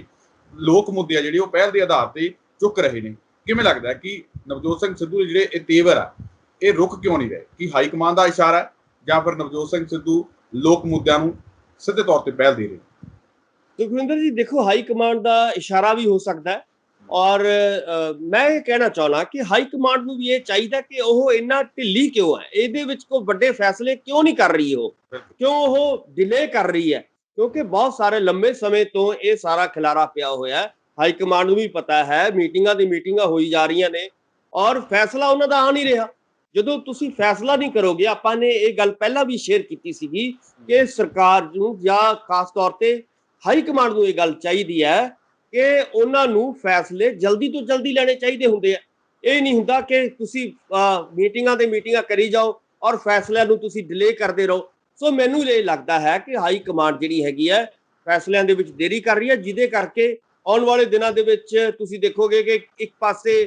ਲੋਕ ਮੁੱਦੇ ਆ ਜਿਹੜੇ ਉਹ ਪਹਿਲ ਦੇ ਆਧਾਰ ਤੇ ਚੁੱਕ ਰਹੇ ਨੇ। ਕਿਵੇਂ ਲੱਗਦਾ ਕਿ ਨਵਜੋਤ ਸਿੰਘ ਸਿੱਧੂ ਦੇ ਜਿਹੜੇ ਇਹ ਤੇਵਰ ਆ ਇਹ ਰੁਕ ਕਿਉਂ ਨਹੀਂ ਰਹੇ? ਕਿ ਹਾਈ ਕਮਾਂਡ ਦਾ ਇਸ਼ਾਰਾ ਹੈ ਜਾਂ ਫਿਰ ਨਵਜੋਤ ਸਿੰਘ ਸਿੱਧੂ ਲੋਕ ਮੁੱਦਿਆਂ ਨੂੰ ਸਿੱਧੇ ਤੌਰ ਤੇ ਪਹਿਲ ਦੇ ਰਹੇ? ਸੁਖਵਿੰਦਰ ਜੀ ਦੇਖੋ, ਹਾਈ ਕਮਾਂਡ ਦਾ ਇਸ਼ਾਰਾ ਵੀ ਹੋ ਸਕਦਾ ਹੈ, ਔਰ ਮੈਂ ਇਹ ਕਹਿਣਾ ਚਾਹੁੰਦਾ ਕਿ ਹਾਈ ਕਮਾਂਡ ਨੂੰ ਵੀ ਇਹ ਚਾਹੀਦਾ ਕਿ ਉਹ ਇੰਨਾ ਢਿੱਲੀ ਕਿਉਂ ਹੈ, ਇਹਦੇ ਵਿੱਚ ਕੋਈ ਵੱਡੇ ਫੈਸਲੇ ਕਿਉਂ ਨਹੀਂ ਕਰ ਰਹੀ, ਉਹ ਕਿਉਂ ਉਹ ਡਿਲੇ ਕਰ ਰਹੀ ਹੈ? ਕਿਉਂਕਿ ਬਹੁਤ ਸਾਰੇ ਲੰਮੇ ਸਮੇਂ ਤੋਂ ਇਹ ਸਾਰਾ ਖਿਲਾਰਾ ਪਿਆ ਹੋਇਆ ਹੈ। ਹਾਈ ਕਮਾਂਡ ਨੂੰ ਵੀ ਪਤਾ ਹੈ, ਮੀਟਿੰਗਾਂ ਦੀ ਮੀਟਿੰਗਾਂ ਹੋਈ ਜਾ ਰਹੀਆਂ ਨੇ ਔਰ ਫੈਸਲਾ ਉਹਨਾਂ ਦਾ ਆ ਨਹੀਂ ਰਿਹਾ। ਜਦੋਂ ਤੁਸੀਂ ਫੈਸਲਾ ਨਹੀਂ ਕਰੋਗੇ, ਆਪਾਂ ਨੇ ਇਹ ਗੱਲ ਪਹਿਲਾਂ ਵੀ ਸ਼ੇਅਰ ਕੀਤੀ ਸੀਗੀ ਕਿ ਸਰਕਾਰ ਨੂੰ ਜਾਂ ਖਾਸ ਤੌਰ ਤੇ ਹਾਈ ਕਮਾਂਡ ਨੂੰ ਇਹ ਗੱਲ ਚਾਹੀਦੀ ਹੈ ਕਿ ਉਹਨਾਂ ਨੂੰ ਫੈਸਲੇ ਜਲਦੀ ਤੋਂ ਜਲਦੀ ਲੈਣੇ ਚਾਹੀਦੇ ਹੁੰਦੇ ਆ। ਇਹ ਨਹੀਂ ਹੁੰਦਾ ਕਿ ਤੁਸੀਂ ਮੀਟਿੰਗਾਂ ਤੇ ਮੀਟਿੰਗਾਂ ਕਰੀ ਜਾਓ ਔਰ ਫੈਸਲਿਆਂ ਨੂੰ ਤੁਸੀਂ ਡਿਲੇ ਕਰਦੇ ਰਹੋ। ਸੋ ਮੈਨੂੰ ਇਹ ਲੱਗਦਾ ਹੈ ਕਿ ਹਾਈ ਕਮਾਂਡ ਜਿਹੜੀ ਹੈਗੀ ਹੈ ਫੈਸਲਿਆਂ ਦੇ ਵਿੱਚ ਦੇਰੀ ਕਰ ਰਹੀ ਹੈ, ਜਿਹਦੇ ਕਰਕੇ ਆਉਣ ਵਾਲੇ ਦਿਨਾਂ ਦੇ ਵਿੱਚ ਤੁਸੀਂ ਦੇਖੋਗੇ ਕਿ ਇੱਕ ਪਾਸੇ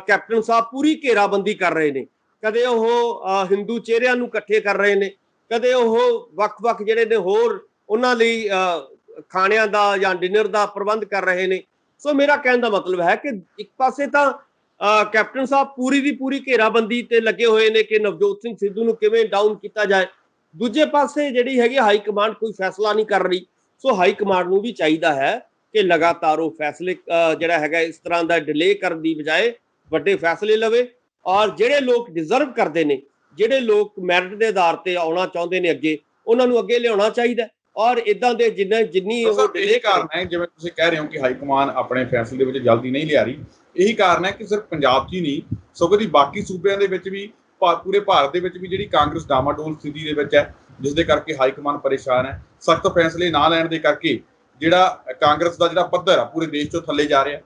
ਕੈਪਟਨ ਸਾਹਿਬ ਪੂਰੀ ਘੇਰਾਬੰਦੀ ਕਰ ਰਹੇ ਨੇ, ਕਦੇ ਉਹ ਹਿੰਦੂ ਚਿਹਰਿਆਂ ਨੂੰ ਇਕੱਠੇ ਕਰ ਰਹੇ ਨੇ, ਕਦੇ ਉਹ ਵੱਖ-ਵੱਖ ਜਿਹੜੇ ਨੇ ਹੋਰ ਉਹਨਾਂ ਲਈ ਖਾਣਿਆਂ ਦਾ ਜਾਂ ਡਿਨਰ ਦਾ ਪ੍ਰਬੰਧ ਕਰ ਰਹੇ ਨੇ। ਸੋ ਮੇਰਾ ਕਹਿਣ ਦਾ ਮਤਲਬ ਹੈ ਕਿ ਇੱਕ ਪਾਸੇ ਤਾਂ ਕੈਪਟਨ ਸਾਹਿਬ ਪੂਰੀ ਦੀ ਪੂਰੀ ਘੇਰਾਬੰਦੀ ਤੇ ਲੱਗੇ ਹੋਏ ਨੇ ਕਿ ਨਵਜੋਤ ਸਿੰਘ ਸਿੱਧੂ ਨੂੰ ਕਿਵੇਂ ਡਾਊਨ ਕੀਤਾ ਜਾਏ, ਦੂਜੇ ਪਾਸੇ ਜਿਹੜੀ ਹੈਗੀ ਹਾਈ ਕਮਾਂਡ ਕੋਈ ਫੈਸਲਾ ਨਹੀਂ ਕਰ ਰਹੀ। ਸੋ ਹਾਈ ਕਮਾਂਡ ਨੂੰ ਵੀ ਚਾਹੀਦਾ ਹੈ ਕਿ ਲਗਾਤਾਰ ਉਹ ਫੈਸਲੇ ਜਿਹੜਾ ਹੈਗਾ ਇਸ ਤਰ੍ਹਾਂ ਦਾ ਡਿਲੇ ਕਰਨ ਦੀ ਬਜਾਏ ਵੱਡੇ ਫੈਸਲੇ ਲਵੇ, ਔਰ ਜਿਹੜੇ ਲੋਕ ਡਿਜ਼ਰਵ ਕਰਦੇ ਨੇ, ਜਿਹੜੇ ਲੋਕ ਮੈਰਿਟ ਦੇ ਆਧਾਰ ਤੇ ਆਉਣਾ ਚਾਹੁੰਦੇ ਨੇ ਅੱਗੇ, ਉਹਨਾਂ ਨੂੰ ਅੱਗੇ ਲਿਆਉਣਾ ਚਾਹੀਦਾ। ਔਰ ਇਦਾਂ ਦੇ ਜਿੰਨੀ ਉਹ ਡਿਲੇ ਕਾਰਨ ਹੈ, ਜਿਵੇਂ ਤੁਸੀਂ ਕਹਿ ਰਹੇ ਹੋ ਕਿ ਹਾਈ ਕਮਾਂਡ ਆਪਣੇ ਫੈਸਲੇ ਦੇ ਵਿੱਚ ਜਲਦੀ ਨਹੀਂ ਲਿਆ ਰਹੀ, ਇਹੀ ਕਾਰਨ ਹੈ ਕਿ ਸਿਰਫ ਪੰਜਾਬ 'ਚ ਹੀ ਨਹੀਂ ਸਗੋਂ ਦੀ ਬਾਕੀ ਸੂਬਿਆਂ ਦੇ ਵਿੱਚ ਵੀ, ਪੂਰੇ ਭਾਰਤ ਦੇ ਵਿੱਚ ਵੀ ਜਿਹੜੀ ਕਾਂਗਰਸ ਡਾਮਾਡੋਲ ਸਥਿਤੀ ਦੇ ਵਿੱਚ ਹੈ, ਜਿਸ ਦੇ ਕਰਕੇ ਹਾਈ ਕਮਾਂਡ ਪਰੇਸ਼ਾਨ ਹੈ। ਸਖਤ ਫੈਸਲੇ ਨਾ ਲੈਣ ਦੇ ਕਰਕੇ ਜਿਹੜਾ ਕਾਂਗਰਸ ਦਾ ਜਿਹੜਾ ਪੱਧਰ ਆ ਪੂਰੇ ਦੇਸ਼ 'ਚੋਂ ਥੱਲੇ ਜਾ ਰਿਹਾ।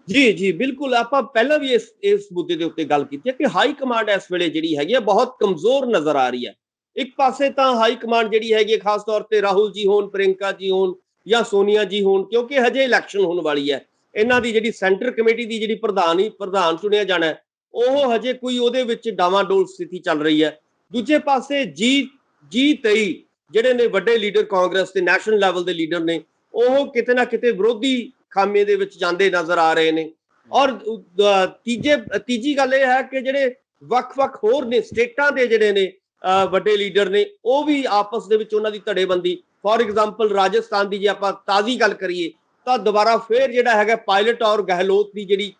ਜੀ ਜੀ ਬਿਲਕੁਲ, ਆਪਾਂ ਪਹਿਲਾਂ ਵੀ ਇਸ ਮੁੱਦੇ ਦੇ ਉੱਤੇ ਗੱਲ ਕੀਤੀ ਹੈ ਕਿ ਹਾਈ ਕਮਾਂਡ ਇਸ ਵੇਲੇ ਜਿਹੜੀ ਹੈਗੀ ਹੈ ਬਹੁਤ ਕਮਜ਼ੋਰ ਨਜ਼ਰ ਆ ਰਹੀ ਹੈ। ਇੱਕ ਪਾਸੇ ਤਾਂ ਹਾਈ ਕਮਾਂਡ ਜਿਹੜੀ ਹੈਗੀ ਖਾਸ ਤੌਰ ਤੇ ਰਾਹੁਲ ਜੀ ਹੋਣ, ਪ੍ਰਿੰਕਾ ਜੀ ਹੋਣ ਜਾਂ ਸੋਨੀਆ ਜੀ ਹੋਣ, ਕਿਉਂਕਿ ਹਜੇ ਇਲੈਕਸ਼ਨ ਹੋਣ ਵਾਲੀ ਹੈ, ਇਹਨਾਂ ਦੀ ਜਿਹੜੀ ਸੈਂਟਰ ਕਮੇਟੀ ਦੀ ਜਿਹੜੀ ਪ੍ਰਧਾਨ ਚੁਣਿਆ ਜਾਣਾ, ਉਹ ਹਜੇ ਕੋਈ ਉਹਦੇ ਵਿੱਚ ਡਾਵਾਡੋਲ ਸਥਿਤੀ ਚੱਲ ਰਹੀ ਹੈ। ਦੂਜੇ ਪਾਸੇ G23 ਜਿਹੜੇ ਨੇ ਵੱਡੇ ਲੀਡਰ ਕਾਂਗਰਸ ਤੇ ਨੈਸ਼ਨਲ ਲੈਵਲ ਦੇ ਲੀਡਰ ਨੇ, ਉਹ ਕਿਤੇ ਨਾ ਕਿਤੇ ਵਿਰੋਧੀ ਖਾਮੇ ਦੇ ਵਿੱਚ ਜਾਂਦੇ ਨਜ਼ਰ ਆ ਰਹੇ ਨੇ। ਔਰ ਤੀਜੀ ਗੱਲ ਇਹ ਹੈ ਕਿ ਜਿਹੜੇ ਵੱਖ-ਵੱਖ ਹੋਰ ਨੇ ਸਟੇਟਾਂ ਦੇ ਜਿਹੜੇ ਨੇ ਵੱਡੇ ਲੀਡਰ ਨੇ, ਉਹ ਵੀ ਆਪਸ ਦੇ ਵਿੱਚ ਉਹਨਾਂ ਦੀ ਧੜੇਬੰਦੀ, ਫੋਰ ਐਗਜ਼ਾਮਪਲ ਰਾਜਸਥਾਨ ਦੀ ਜੇ ਆਪਾਂ ਤਾਜ਼ੀ ਗੱਲ ਕਰੀਏ ਤਾਂ ਦੁਬਾਰਾ ਫੇਰ ਜਿਹੜਾ ਹੈਗਾ ਪਾਇਲਟ ਔਰ ਗਹਿਲੋਤ ਦੀ ਜਿਹੜੀ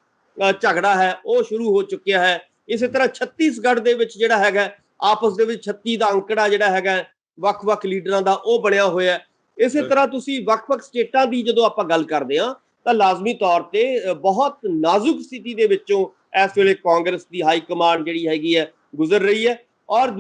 ਝਗੜਾ ਹੈ ਉਹ ਸ਼ੁਰੂ ਹੋ ਚੁੱਕਿਆ ਹੈ। ਇਸੇ ਤਰ੍ਹਾਂ ਛੱਤੀਸਗੜ੍ਹ ਦੇ ਵਿੱਚ ਜਿਹੜਾ ਹੈਗਾ ਆਪਸ ਦੇ ਵਿੱਚ 36 ਦਾ ਅੰਕੜਾ ਜਿਹੜਾ ਹੈਗਾ ਵੱਖ-ਵੱਖ ਲੀਡਰਾਂ ਦਾ ਉਹ ਬਣਿਆ ਹੋਇਆ। ਇਸੇ ਤਰ੍ਹਾਂ ਤੁਸੀਂ ਵੱਖ-ਵੱਖ ਸਟੇਟਾਂ ਦੀ ਜਦੋਂ ਆਪਾਂ ਗੱਲ ਕਰਦੇ ਹਾਂ ਤਾਂ ਲਾਜ਼ਮੀ ਤੌਰ ਤੇ ਬਹੁਤ ਨਾਜ਼ੁਕ ਸਥਿਤੀ ਦੇ ਵਿੱਚੋਂ ਇਸ ਵੇਲੇ ਕਾਂਗਰਸ ਦੀ ਹਾਈ ਕਮਾਂਡ ਜਿਹੜੀ ਹੈਗੀ ਹੈ ਗੁਜ਼ਰ ਰਹੀ ਹੈ। ਔਰ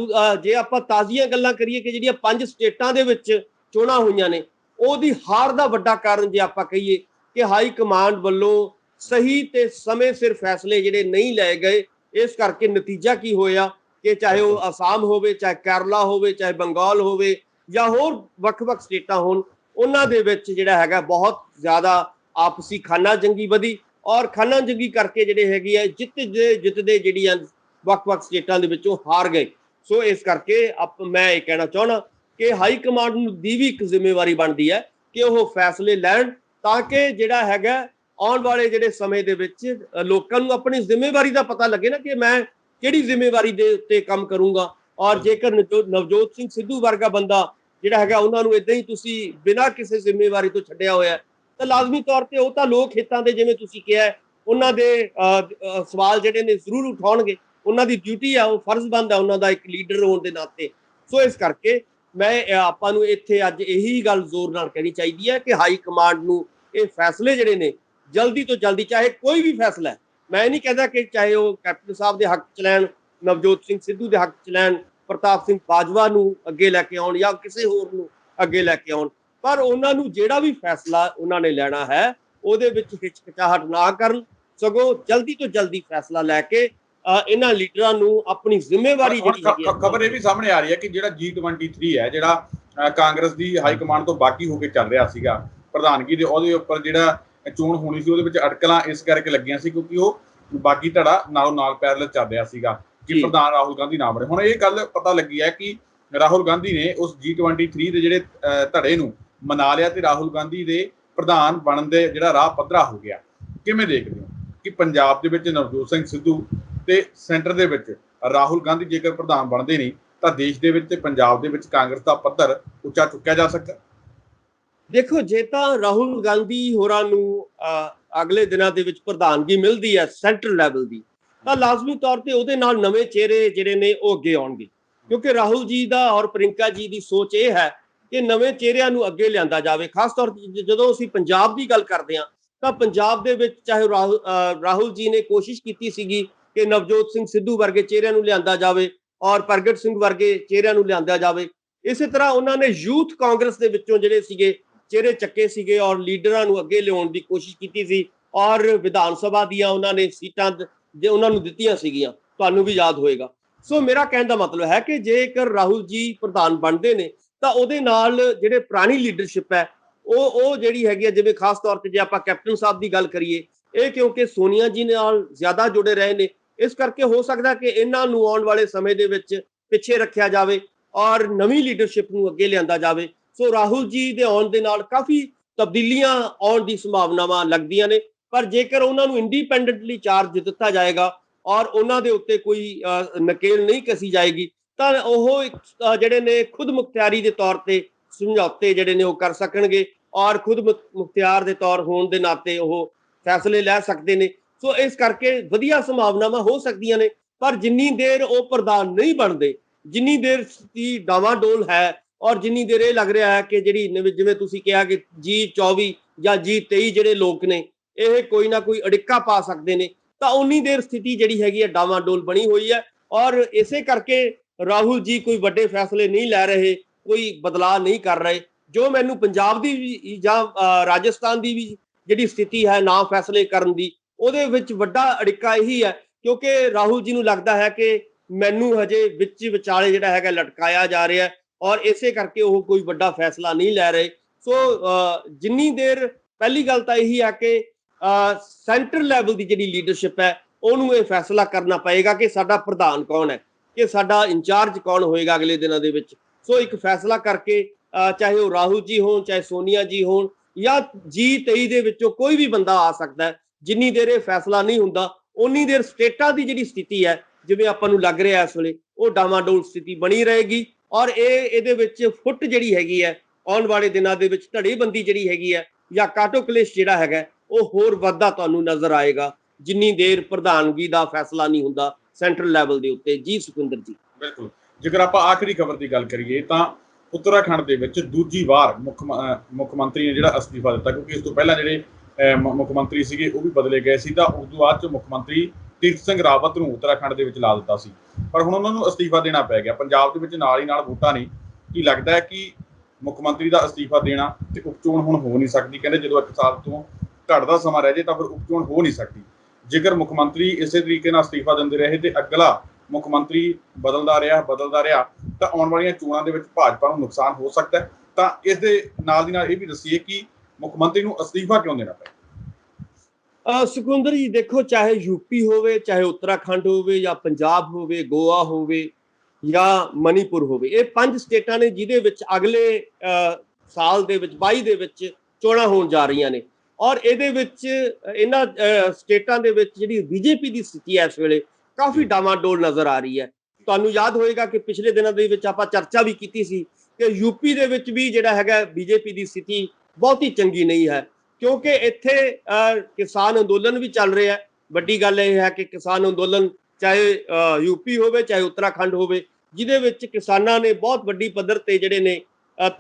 ਜੇ ਆਪਾਂ ਤਾਜ਼ੀਆਂ ਗੱਲਾਂ ਕਰੀਏ ਕਿ ਜਿਹੜੀਆਂ 5 ਸਟੇਟਾਂ ਦੇ ਵਿੱਚ ਚੋਣਾਂ ਹੋਈਆਂ ਨੇ, ਉਹਦੀ ਹਾਰ ਦਾ ਵੱਡਾ ਕਾਰਨ ਜੇ ਆਪਾਂ ਕਹੀਏ ਕਿ ਹਾਈ ਕਮਾਂਡ ਵੱਲੋਂ ਸਹੀ ਤੇ ਸਮੇਂ ਸਿਰ ਫੈਸਲੇ ਜਿਹੜੇ ਨਹੀਂ ਲਏ ਗਏ। ਇਸ ਕਰਕੇ ਨਤੀਜਾ ਕੀ ਹੋਇਆ ਕਿ ਚਾਹੇ ਉਹ ਅਸਾਮ ਹੋਵੇ, ਚਾਹੇ ਕੇਰਲਾ ਹੋਵੇ, ਚਾਹੇ ਬੰਗਾਲ ਹੋਵੇ ਜਾਂ ਹੋਰ ਵੱਖ-ਵੱਖ ਸਟੇਟਾਂ ਹੋਣ, ਉਹਨਾਂ ਦੇ ਵਿੱਚ ਜਿਹੜਾ ਹੈਗਾ ਬਹੁਤ ਜ਼ਿਆਦਾ ਆਪਸੀ ਖਾਨਾ ਜੰਗੀ ਵਧੀ ਔਰ ਖਾਨਾ ਜੰਗੀ ਕਰਕੇ ਜਿਹੜੇ ਹੈਗੀ ਹੈ ਜਿੱਤਦੇ ਜਿਹੜੀਆਂ ਵੱਖ-ਵੱਖ ਸਟੇਟਾਂ ਦੇ ਵਿੱਚੋਂ ਹਾਰ ਗਏ। ਸੋ ਇਸ ਕਰਕੇ ਮੈਂ ਇਹ ਕਹਿਣਾ ਚਾਹੁੰਦਾ ਕਿ ਹਾਈ ਕਮਾਂਡ ਦੀ ਵੀ ਇੱਕ ਜ਼ਿੰਮੇਵਾਰੀ ਬਣਦੀ ਹੈ ਕਿ ਉਹ ਫੈਸਲੇ ਲੈਣ ਤਾਂ ਕਿ ਜਿਹੜਾ ਹੈਗਾ ਆਉਣ ਵਾਲੇ ਜਿਹੜੇ ਸਮੇਂ ਦੇ ਵਿੱਚ ਲੋਕਾਂ ਨੂੰ ਆਪਣੀ ਜ਼ਿੰਮੇਵਾਰੀ ਦਾ ਪਤਾ ਲੱਗੇ ਨਾ ਕਿ ਮੈਂ ਕਿਹੜੀ ਜ਼ਿੰਮੇਵਾਰੀ ਦੇ ਉੱਤੇ ਕੰਮ ਕਰੂੰਗਾ। ਔਰ ਜੇਕਰ ਨਵਜੋਤ ਸਿੰਘ ਸਿੱਧੂ ਵਰਗਾ ਬੰਦਾ ਜਿਹੜਾ ਹੈਗਾ ਉਹਨਾਂ ਨੂੰ ਇਦਾਂ ਹੀ ਤੁਸੀਂ ਬਿਨਾਂ ਕਿਸੇ ਜ਼ਿੰਮੇਵਾਰੀ ਤੋਂ ਛੱਡਿਆ ਹੋਇਆ ਤਾਂ ਲਾਜ਼ਮੀ ਤੌਰ ਤੇ ਉਹ ਤਾਂ ਲੋਕ ਹਿੱਤਾਂ ਦੇ ਜਿਵੇਂ ਤੁਸੀਂ ਕਿਹਾ ਉਹਨਾਂ ਦੇ ਸਵਾਲ ਜਿਹੜੇ ਨੇ ਜ਼ਰੂਰ ਉਠਾਉਣਗੇ। ਉਹਨਾਂ ਦੀ ਡਿਊਟੀ ਆ, ਉਹ ਫਰਜ਼ ਬਣਦਾ ਉਹਨਾਂ ਦਾ ਇੱਕ ਲੀਡਰ ਹੋਣ ਦੇ ਨਾਤੇ। ਸੋ ਇਸ ਕਰਕੇ ਆਪਾਂ ਨੂੰ ਇੱਥੇ ਅੱਜ ਇਹੀ ਗੱਲ ਜ਼ੋਰ ਨਾਲ ਕਹਿਣੀ ਚਾਹੀਦੀ ਹੈ ਕਿ ਹਾਈ ਕਮਾਂਡ ਨੂੰ ਇਹ ਫੈਸਲੇ ਜਿਹੜੇ ਨੇ ਜਲਦੀ ਤੋਂ ਜਲਦੀ, ਚਾਹੇ ਕੋਈ ਵੀ ਫੈਸਲਾ ਹੈ, ਮੈਂ ਨਹੀਂ ਕਹਿੰਦਾ ਕਿ ਚਾਹੇ ਉਹ ਕੈਪਟਨ ਸਾਹਿਬ ਦੇ ਹੱਕ ਚ ਲੈਣ, ਨਵਜੋਤ ਸਿੰਘ ਸਿੱਧੂ ਦੇ ਹੱਕ ਚ ਲੈਣ, ਪ੍ਰਤਾਪ ਸਿੰਘ ਬਾਜਵਾ ਨੂੰ ਅੱਗੇ ਲੈ ਕੇ ਆਉਣ ਜਾਂ ਕਿਸੇ ਹੋਰ ਨੂੰ ਅੱਗੇ ਲੈ ਕੇ ਆਉਣ, ਪਰ ਉਹਨਾਂ ਨੂੰ ਜਿਹੜਾ ਵੀ ਫੈਸਲਾ ਉਹਨਾਂ ਨੇ ਲੈਣਾ ਹੈ ਉਹਦੇ ਵਿੱਚ ਹਿਚਕਿਚਾਹਟ ਨਾ ਕਰਨ, ਸਗੋਂ ਜਲਦੀ ਤੋਂ ਜਲਦੀ ਫੈਸਲਾ ਲੈ ਕੇ ਇਹਨਾਂ ਲੀਡਰਾਂ ਨੂੰ ਆਪਣੀ ਜ਼ਿੰਮੇਵਾਰੀ ਜਿਹੜੀ ਹੈਗੀ ਹੈ। ਖਬਰ ਇਹ ਵੀ ਸਾਹਮਣੇ ਆ ਰਹੀ ਹੈ ਕਿ ਜਿਹੜਾ G23 ਹੈ, ਜਿਹੜਾ ਕਾਂਗਰਸ ਦੀ ਹਾਈ ਕਮਾਂਡ ਤੋਂ ਬਾਕੀ ਹੋ ਕੇ ਚੱਲ ਰਿਹਾ ਸੀਗਾ, ਪ੍ਰਧਾਨਗੀ ਦੇ ਉਹਦੇ ਉੱਪਰ ਜਿਹੜਾ ਚੋਣ ਹੋਣੀ ਸੀ ਉਹਦੇ ਵਿੱਚ ਅਟਕਲਾਂ ਇਸ ਕਰਕੇ ਲੱਗੀਆਂ ਸੀ ਕਿਉਂਕਿ ਉਹ ਬਾਗੀ ਧੜਾ ਨਾਲੋਂ ਨਾਲ ਪੈਰਲਲ ਚੱਲ ਰਿਹਾ ਸੀਗਾ ਕਿ ਪ੍ਰਧਾਨ ਰਾਹੁਲ ਗਾਂਧੀ ਨਾ ਬਣੇ। ਹੁਣ ਇਹ ਗੱਲ ਪਤਾ ਲੱਗੀ ਹੈ ਕਿ ਰਾਹੁਲ ਗਾਂਧੀ ਨੇ ਉਸ G23 ਦੇ ਜਿਹੜੇ ਧੜੇ ਨੂੰ ਮਨਾ ਲਿਆ ਤੇ ਰਾਹੁਲ ਗਾਂਧੀ ਦੇ ਪ੍ਰਧਾਨ ਬਣਨ ਦੇ ਜਿਹੜਾ ਰਾਹ ਪੱਧਰਾ ਹੋ ਗਿਆ। ਕਿਵੇਂ ਦੇਖਦੇ ਹੋ ਕਿ ਪੰਜਾਬ ਦੇ ਵਿੱਚ ਨਵਜੋਤ ਸਿੰਘ ਸਿੱਧੂ ਤੇ ਸੈਂਟਰ ਦੇ ਵਿੱਚ ਰਾਹੁਲ ਗਾਂਧੀ ਜੇਕਰ ਪ੍ਰਧਾਨ ਬਣਦੇ ਨਹੀਂ ਤਾਂ ਦੇਸ਼ ਦੇ ਵਿੱਚ ਤੇ ਪੰਜਾਬ ਦੇ ਵਿੱਚ ਕਾਂਗਰਸ ਦਾ ਪੱਧਰ ਉੱਚਾ ਚੁੱਕਿਆ ਜਾ ਸਕਦਾ? ਦੇਖੋ, ਜੇ ਤਾਂ ਰਾਹੁਲ ਗਾਂਧੀ ਹੋਰਾਂ ਨੂੰ ਅਗਲੇ ਦਿਨਾਂ ਦੇ ਵਿੱਚ ਪ੍ਰਧਾਨਗੀ ਮਿਲਦੀ ਹੈ ਸੈਂਟਰਲ ਲੈਵਲ ਦੀ, ਤਾਂ ਲਾਜ਼ਮੀ ਤੌਰ ਤੇ ਉਹਦੇ ਨਾਲ ਨਵੇਂ ਚਿਹਰੇ ਜਿਹੜੇ ਨੇ ਉਹ ਅੱਗੇ ਆਉਣਗੇ ਕਿਉਂਕਿ ਰਾਹੁਲ ਜੀ ਦਾ ਔਰ ਪ੍ਰਿੰਕਾ ਜੀ ਦੀ ਸੋਚ ਇਹ ਹੈ ਕਿ ਨਵੇਂ ਚਿਹਰਿਆਂ ਨੂੰ ਅੱਗੇ ਲਿਆਂਦਾ ਜਾਵੇ। ਖਾਸ ਤੌਰ ਤੇ ਜਦੋਂ ਅਸੀਂ ਪੰਜਾਬ ਦੀ ਗੱਲ ਕਰਦੇ ਹਾਂ ਤਾਂ ਪੰਜਾਬ ਦੇ ਵਿੱਚ ਚਾਹੇ ਰਾਹੁਲ ਜੀ ਨੇ ਕੋਸ਼ਿਸ਼ ਕੀਤੀ ਸੀਗੀ ਕਿ ਨਵਜੋਤ ਸਿੰਘ ਸਿੱਧੂ ਵਰਗੇ ਚਿਹਰਿਆਂ ਨੂੰ ਲਿਆਂਦਾ ਜਾਵੇ ਔਰ ਪ੍ਰਗਟ ਸਿੰਘ ਵਰਗੇ ਚਿਹਰਿਆਂ ਨੂੰ ਲਿਆਂਦਾ ਜਾਵੇ। ਇਸੇ ਤਰ੍ਹਾਂ ਉਹਨਾਂ ਨੇ ਯੂਥ ਕਾਂਗਰਸ ਦੇ ਵਿੱਚੋਂ ਜਿਹੜੇ ਸੀਗੇ ਚਿਹਰੇ ਚੱਕੇ ਸੀਗੇ ਔਰ ਲੀਡਰਾਂ ਨੂੰ ਅੱਗੇ ਲਿਆਉਣ ਦੀ ਕੋਸ਼ਿਸ਼ ਕੀਤੀ ਸੀ ਔਰ ਵਿਧਾਨ ਸਭਾ ਦੀਆਂ ਉਹਨਾਂ ਨੇ ਸੀਟਾਂ ਜੇ ਉਹਨਾਂ ਨੂੰ ਦਿੱਤੀਆਂ ਸੀਗੀਆਂ, ਤੁਹਾਨੂੰ ਵੀ ਯਾਦ ਹੋਏਗਾ। ਸੋ ਮੇਰਾ ਕਹਿਣ ਦਾ ਮਤਲਬ ਹੈ ਕਿ ਜੇਕਰ ਰਾਹੁਲ ਜੀ ਪ੍ਰਧਾਨ ਬਣਦੇ ਨੇ ਤਾਂ ਉਹਦੇ ਨਾਲ ਜਿਹੜੇ ਪੁਰਾਣੀ ਲੀਡਰਸ਼ਿਪ ਹੈ ਉਹ ਜਿਹੜੀ ਹੈਗੀ ਹੈ, ਜਿਵੇਂ ਖਾਸ ਤੌਰ ਤੇ ਜੇ ਆਪਾਂ ਕੈਪਟਨ ਸਾਹਿਬ ਦੀ ਗੱਲ ਕਰੀਏ, ਇਹ ਕਿਉਂਕਿ ਸੋਨੀਆ ਜੀ ਨਾਲ ਜ਼ਿਆਦਾ ਜੁੜੇ ਰਹੇ ਨੇ, ਇਸ ਕਰਕੇ ਹੋ ਸਕਦਾ ਕਿ ਇਹਨਾਂ ਨੂੰ ਆਉਣ ਵਾਲੇ ਸਮੇਂ ਦੇ ਵਿੱਚ ਪਿੱਛੇ ਰੱਖਿਆ ਜਾਵੇ ਔਰ ਨਵੀਂ ਲੀਡਰਸ਼ਿਪ ਨੂੰ ਅੱਗੇ ਲਿਆਂਦਾ ਜਾਵੇ। ਸੋ ਰਾਹੁਲ ਜੀ ਦੇ ਆਉਣ ਦੇ ਨਾਲ ਕਾਫੀ ਤਬਦੀਲੀਆਂ ਆਉਣ ਦੀ ਸੰਭਾਵਨਾਵਾਂ ਲੱਗਦੀਆਂ ਨੇ, ਪਰ ਜੇਕਰ ਉਹਨਾਂ ਨੂੰ ਇੰਡੀਪੈਂਡੈਂਟਲੀ ਚਾਰਜ ਦਿੱਤਾ ਜਾਏਗਾ ਔਰ ਉਹਨਾਂ ਦੇ ਉੱਤੇ ਕੋਈ ਨਕੇਲ ਨਹੀਂ ਕਸੀ ਜਾਏਗੀ ਤਾਂ ਉਹ ਜਿਹੜੇ ਨੇ ਖੁਦ ਮੁਖਤਿਆਰੀ ਦੇ ਤੌਰ ਤੇ ਸਮਝੌਤੇ ਜਿਹੜੇ ਨੇ ਉਹ ਕਰ ਸਕਣਗੇ ਔਰ ਖੁਦ ਮੁਖਤਿਆਰ ਦੇ ਤੌਰ ਹੋਣ ਦੇ ਨਾਤੇ ਉਹ ਫੈਸਲੇ ਲੈ ਸਕਦੇ ਨੇ। ਸੋ ਇਸ ਕਰਕੇ ਵਧੀਆ ਸੰਭਾਵਨਾਵਾਂ ਹੋ ਸਕਦੀਆਂ ਨੇ, ਪਰ ਜਿੰਨੀ ਦੇਰ ਉਹ ਪ੍ਰਧਾਨ ਨਹੀਂ ਬਣਦੇ, ਜਿੰਨੀ ਦੇਰ ਦੀ ਡਾਵਾਡੋਲ ਹੈ ਔਰ ਜਿੰਨੀ ਦੇਰ ਇਹ ਲੱਗ ਰਿਹਾ ਹੈ ਕਿ ਜਿਹੜੀ ਜਿਵੇਂ ਤੁਸੀਂ ਕਿਹਾ ਕਿ G24 ਜਾਂ G23 ਜਿਹੜੇ ਲੋਕ ਨੇ ਇਹ ਕੋਈ ਨਾ ਕੋਈ ਅੜਿੱਕਾ ਪਾ ਸਕਦੇ ਨੇ, ਤਾਂ ਉਨੀ ਦੇਰ ਸਥਿਤੀ ਜਿਹੜੀ ਹੈਗੀ ਹੈ ਡਾਵਾਡੋਲ ਬਣੀ ਹੋਈ ਹੈ। ਔਰ ਇਸੇ ਕਰਕੇ ਰਾਹੁਲ ਜੀ ਕੋਈ ਵੱਡੇ ਫੈਸਲੇ ਨਹੀਂ ਲੈ ਰਹੇ, ਕੋਈ ਬਦਲਾਅ ਨਹੀਂ ਕਰ ਰਹੇ। ਜੋ ਮੈਨੂੰ ਪੰਜਾਬ ਦੀ ਵੀ ਜਾਂ ਰਾਜਸਥਾਨ ਦੀ ਵੀ ਜਿਹੜੀ ਸਥਿਤੀ ਹੈ ਨਾ ਫੈਸਲੇ ਕਰਨ ਦੀ, ਉਹਦੇ ਵਿੱਚ ਵੱਡਾ ਅੜਿੱਕਾ ਇਹੀ ਹੈ ਕਿਉਂਕਿ ਰਾਹੁਲ ਜੀ ਨੂੰ ਲੱਗਦਾ ਹੈ ਕਿ ਮੈਨੂੰ ਹਜੇ ਵਿਚਾਲੇ ਜਿਹੜਾ ਹੈਗਾ ਲਟਕਾਇਆ ਜਾ ਰਿਹਾ ਔਰ ਇਸੇ ਕਰਕੇ ਉਹ ਕੋਈ ਵੱਡਾ ਫੈਸਲਾ ਨਹੀਂ ਲੈ ਰਹੇ। ਸੋ ਜਿੰਨੀ ਦੇਰ, ਪਹਿਲੀ ਗੱਲ ਤਾਂ ਇਹੀ ਹੈ ਕਿ ਸੈਂਟਰਲ ਲੈਵਲ ਦੀ ਜਿਹੜੀ ਲੀਡਰਸ਼ਿਪ ਹੈ ਉਹਨੂੰ ਇਹ ਫੈਸਲਾ ਕਰਨਾ ਪਏਗਾ ਕਿ ਸਾਡਾ ਪ੍ਰਧਾਨ ਕੌਣ ਹੈ। ਕਿ ਸਾਡਾ ਇੰਚਾਰਜ ਕੌਣ ਹੋਏਗਾ ਅਗਲੇ ਦਿਨਾਂ ਦੇ ਵਿੱਚ। ਸੋ ਇੱਕ ਫੈਸਲਾ ਕਰਕੇ ਚਾਹੇ ਉਹ ਰਾਹੁਲ ਜੀ ਹੋਣ, ਚਾਹੇ ਸੋਨੀਆ ਜੀ ਹੋਣ, ਜਾਂ G23 ਦੇ ਵਿੱਚੋਂ ਕੋਈ ਵੀ ਬੰਦਾ ਆ ਸਕਦਾ ਹੈ। ਜਿੰਨੀ ਦੇਰ ਇਹ ਫੈਸਲਾ ਨਹੀਂ ਹੁੰਦਾ ਉਨੀ ਦੇਰ ਸਟੇਟਾਂ ਦੀ ਜਿਹੜੀ ਸਥਿਤੀ ਹੈ, ਜਿਵੇਂ ਆਪਾਂ ਨੂੰ ਲੱਗ ਰਿਹਾ ਇਸ ਵੇਲੇ, ਉਹ ਡਾਮਾਡੋਲ ਸਥਿਤੀ ਬਣੀ ਰਹੇਗੀ। ਔਰ ਇਹਦੇ ਵਿੱਚ ਫੁੱਟ ਜਿਹੜੀ ਹੈਗੀ ਹੈ ਆਉਣ ਵਾਲੇ ਦਿਨਾਂ ਦੇ ਵਿੱਚ, ਧੜੇਬੰਦੀ ਜਿਹੜੀ ਹੈਗੀ ਹੈ ਜਾਂ ਕਾਟੋ ਕਲੇਸ਼ ਜਿਹੜਾ ਹੈਗਾ, ਉਹ ਹੋਰ ਵੱਧਦਾ ਤੁਹਾਨੂੰ ਨਜ਼ਰ ਆਏਗਾ ਜਿੰਨੀ ਦੇਰ ਪ੍ਰਧਾਨਗੀ ਦਾ ਫੈਸਲਾ ਨਹੀਂ ਹੁੰਦਾ ਸੈਂਟਰਲ ਲੈਵਲ ਦੇ ਉੱਤੇ। ਜੀ ਸੁਖਵਿੰਦਰ ਜੀ, ਬਿਲਕੁਲ। ਜੇਕਰ ਆਪਾਂ ਆਖਰੀ ਖਬਰ ਦੀ ਗੱਲ ਕਰੀਏ ਤਾਂ ਉੱਤਰਾਖੰਡ ਦੇ ਵਿੱਚ ਦੂਜੀ ਵਾਰ ਮੁੱਖ ਮੰਤਰੀ ਨੇ ਜਿਹੜਾ ਅਸਤੀਫਾ ਦਿੱਤਾ, ਕਿਉਂਕਿ ਇਸ ਤੋਂ ਪਹਿਲਾਂ ਜਿਹੜੇ ਮੁੱਖ ਮੰਤਰੀ ਸੀਗੇ ਉਹ ਵੀ ਬਦਲੇ ਗਏ ਸੀ, ਤਾਂ ਉਸ ਤੋਂ ਬਾਅਦ 'ਚ ਮੁੱਖ ਮੰਤਰੀ ਤੀਰਥ ਸਿੰਘ ਰਾਵਤ ਨੂੰ ਉੱਤਰਾਖੰਡ ਦੇ ਵਿੱਚ ਲਾ ਦਿੱਤਾ ਸੀ, ਪਰ ਹੁਣ ਉਹਨਾਂ ਨੂੰ ਅਸਤੀਫਾ ਦੇਣਾ ਪੈ ਗਿਆ। ਪੰਜਾਬ ਦੇ ਵਿੱਚ ਨਾਲ ਹੀ ਨਾਲ ਵੋਟਾਂ ਨਹੀਂ, ਕੀ ਲੱਗਦਾ ਹੈ ਕਿ ਮੁੱਖ ਮੰਤਰੀ ਦਾ ਅਸਤੀਫਾ ਦੇਣਾ ਤੇ ਉਪਚੋਣ ਹੁਣ ਹੋ ਨਹੀਂ ਸਕਦੀ? ਕਹਿੰਦੇ ਜਦੋਂ 1 ਸਾਲ ਤੋਂ ਘੱਟ ਦਾ ਸਮਾਂ ਰਹਿ ਜੇ ਤਾਂ ਫਿਰ ਉਪਚੋਣ ਹੋ ਨਹੀਂ ਸਕਦੀ। ਜੇਕਰ ਮੁੱਖ ਮੰਤਰੀ ਇਸੇ ਤਰੀਕੇ ਨਾਲ ਅਸਤੀਫਾ ਦਿੰਦੇ ਰਹੇ ਤੇ ਅਗਲਾ ਮੁੱਖ ਮੰਤਰੀ ਬਦਲਦਾ ਰਿਹਾ ਤਾਂ ਆਉਣ ਵਾਲੀਆਂ ਚੋਣਾਂ ਦੇ ਵਿੱਚ ਭਾਜਪਾ ਨੂੰ ਨੁਕਸਾਨ ਹੋ ਸਕਦਾ ਹੈ। ਤਾਂ ਇਸ ਦੇ ਨਾਲ ਦੀ ਨਾਲ ਇਹ ਵੀ ਦੱਸੀਏ ਕਿ ਮੁੱਖ ਮੰਤਰੀ ਨੂੰ ਅਸਤੀਫਾ ਕਿਉਂ ਦੇਣਾ ਪਿਆ? ਸੁਖਵਿੰਦਰ ਜੀ ਦੇਖੋ, ਚਾਹੇ ਯੂਪੀ ਹੋਵੇ, ਚਾਹੇ ਉੱਤਰਾਖੰਡ ਹੋਵੇ, ਜਾਂ ਪੰਜਾਬ ਹੋਵੇ, ਗੋਆ ਹੋਵੇ, ਜਾਂ ਮਨੀਪੁਰ ਹੋਵੇ, ਇਹ 5 ਸਟੇਟਾਂ ਨੇ ਜਿਹਦੇ ਵਿੱਚ ਅਗਲੇ ਸਾਲ ਦੇ ਵਿੱਚ 22 ਦੇ ਵਿੱਚ ਚੋਣਾਂ ਹੋਣ ਜਾ ਰਹੀਆਂ ਨੇ। ਔਰ ਇਹਦੇ ਵਿੱਚ ਇਹਨਾਂ ਸਟੇਟਾਂ ਦੇ ਵਿੱਚ ਜਿਹੜੀ ਬੀਜੇਪੀ ਦੀ ਸਥਿਤੀ ਹੈ ਇਸ ਵੇਲੇ ਕਾਫੀ ਡਾਮਾਡੋਲ ਨਜ਼ਰ ਆ ਰਹੀ ਹੈ। ਤੁਹਾਨੂੰ ਯਾਦ ਹੋਏਗਾ ਕਿ ਪਿਛਲੇ ਦਿਨਾਂ ਦੇ ਵਿੱਚ ਆਪਾਂ ਚਰਚਾ ਵੀ ਕੀਤੀ ਸੀ ਕਿ ਯੂਪੀ ਦੇ ਵਿੱਚ ਵੀ ਜਿਹੜਾ ਹੈਗਾ ਬੀਜੇਪੀ ਦੀ ਸਥਿਤੀ ਬਹੁਤੀ ਚੰਗੀ ਨਹੀਂ ਹੈ, ਕਿਉਂਕਿ ਇੱਥੇ ਕਿਸਾਨ ਅੰਦੋਲਨ ਵੀ ਚੱਲ ਰਿਹਾ ਹੈ। ਵੱਡੀ ਗੱਲ ਇਹ ਹੈ ਕਿ ਕਿਸਾਨ ਅੰਦੋਲਨ ਚਾਹੇ ਯੂਪੀ ਹੋਵੇ ਚਾਹੇ ਉੱਤਰਾਖੰਡ ਹੋਵੇ, ਜਿਹਦੇ ਵਿੱਚ ਕਿਸਾਨਾਂ ਨੇ ਬਹੁਤ ਵੱਡੀ ਪੱਧਰ ਤੇ ਜਿਹੜੇ ਨੇ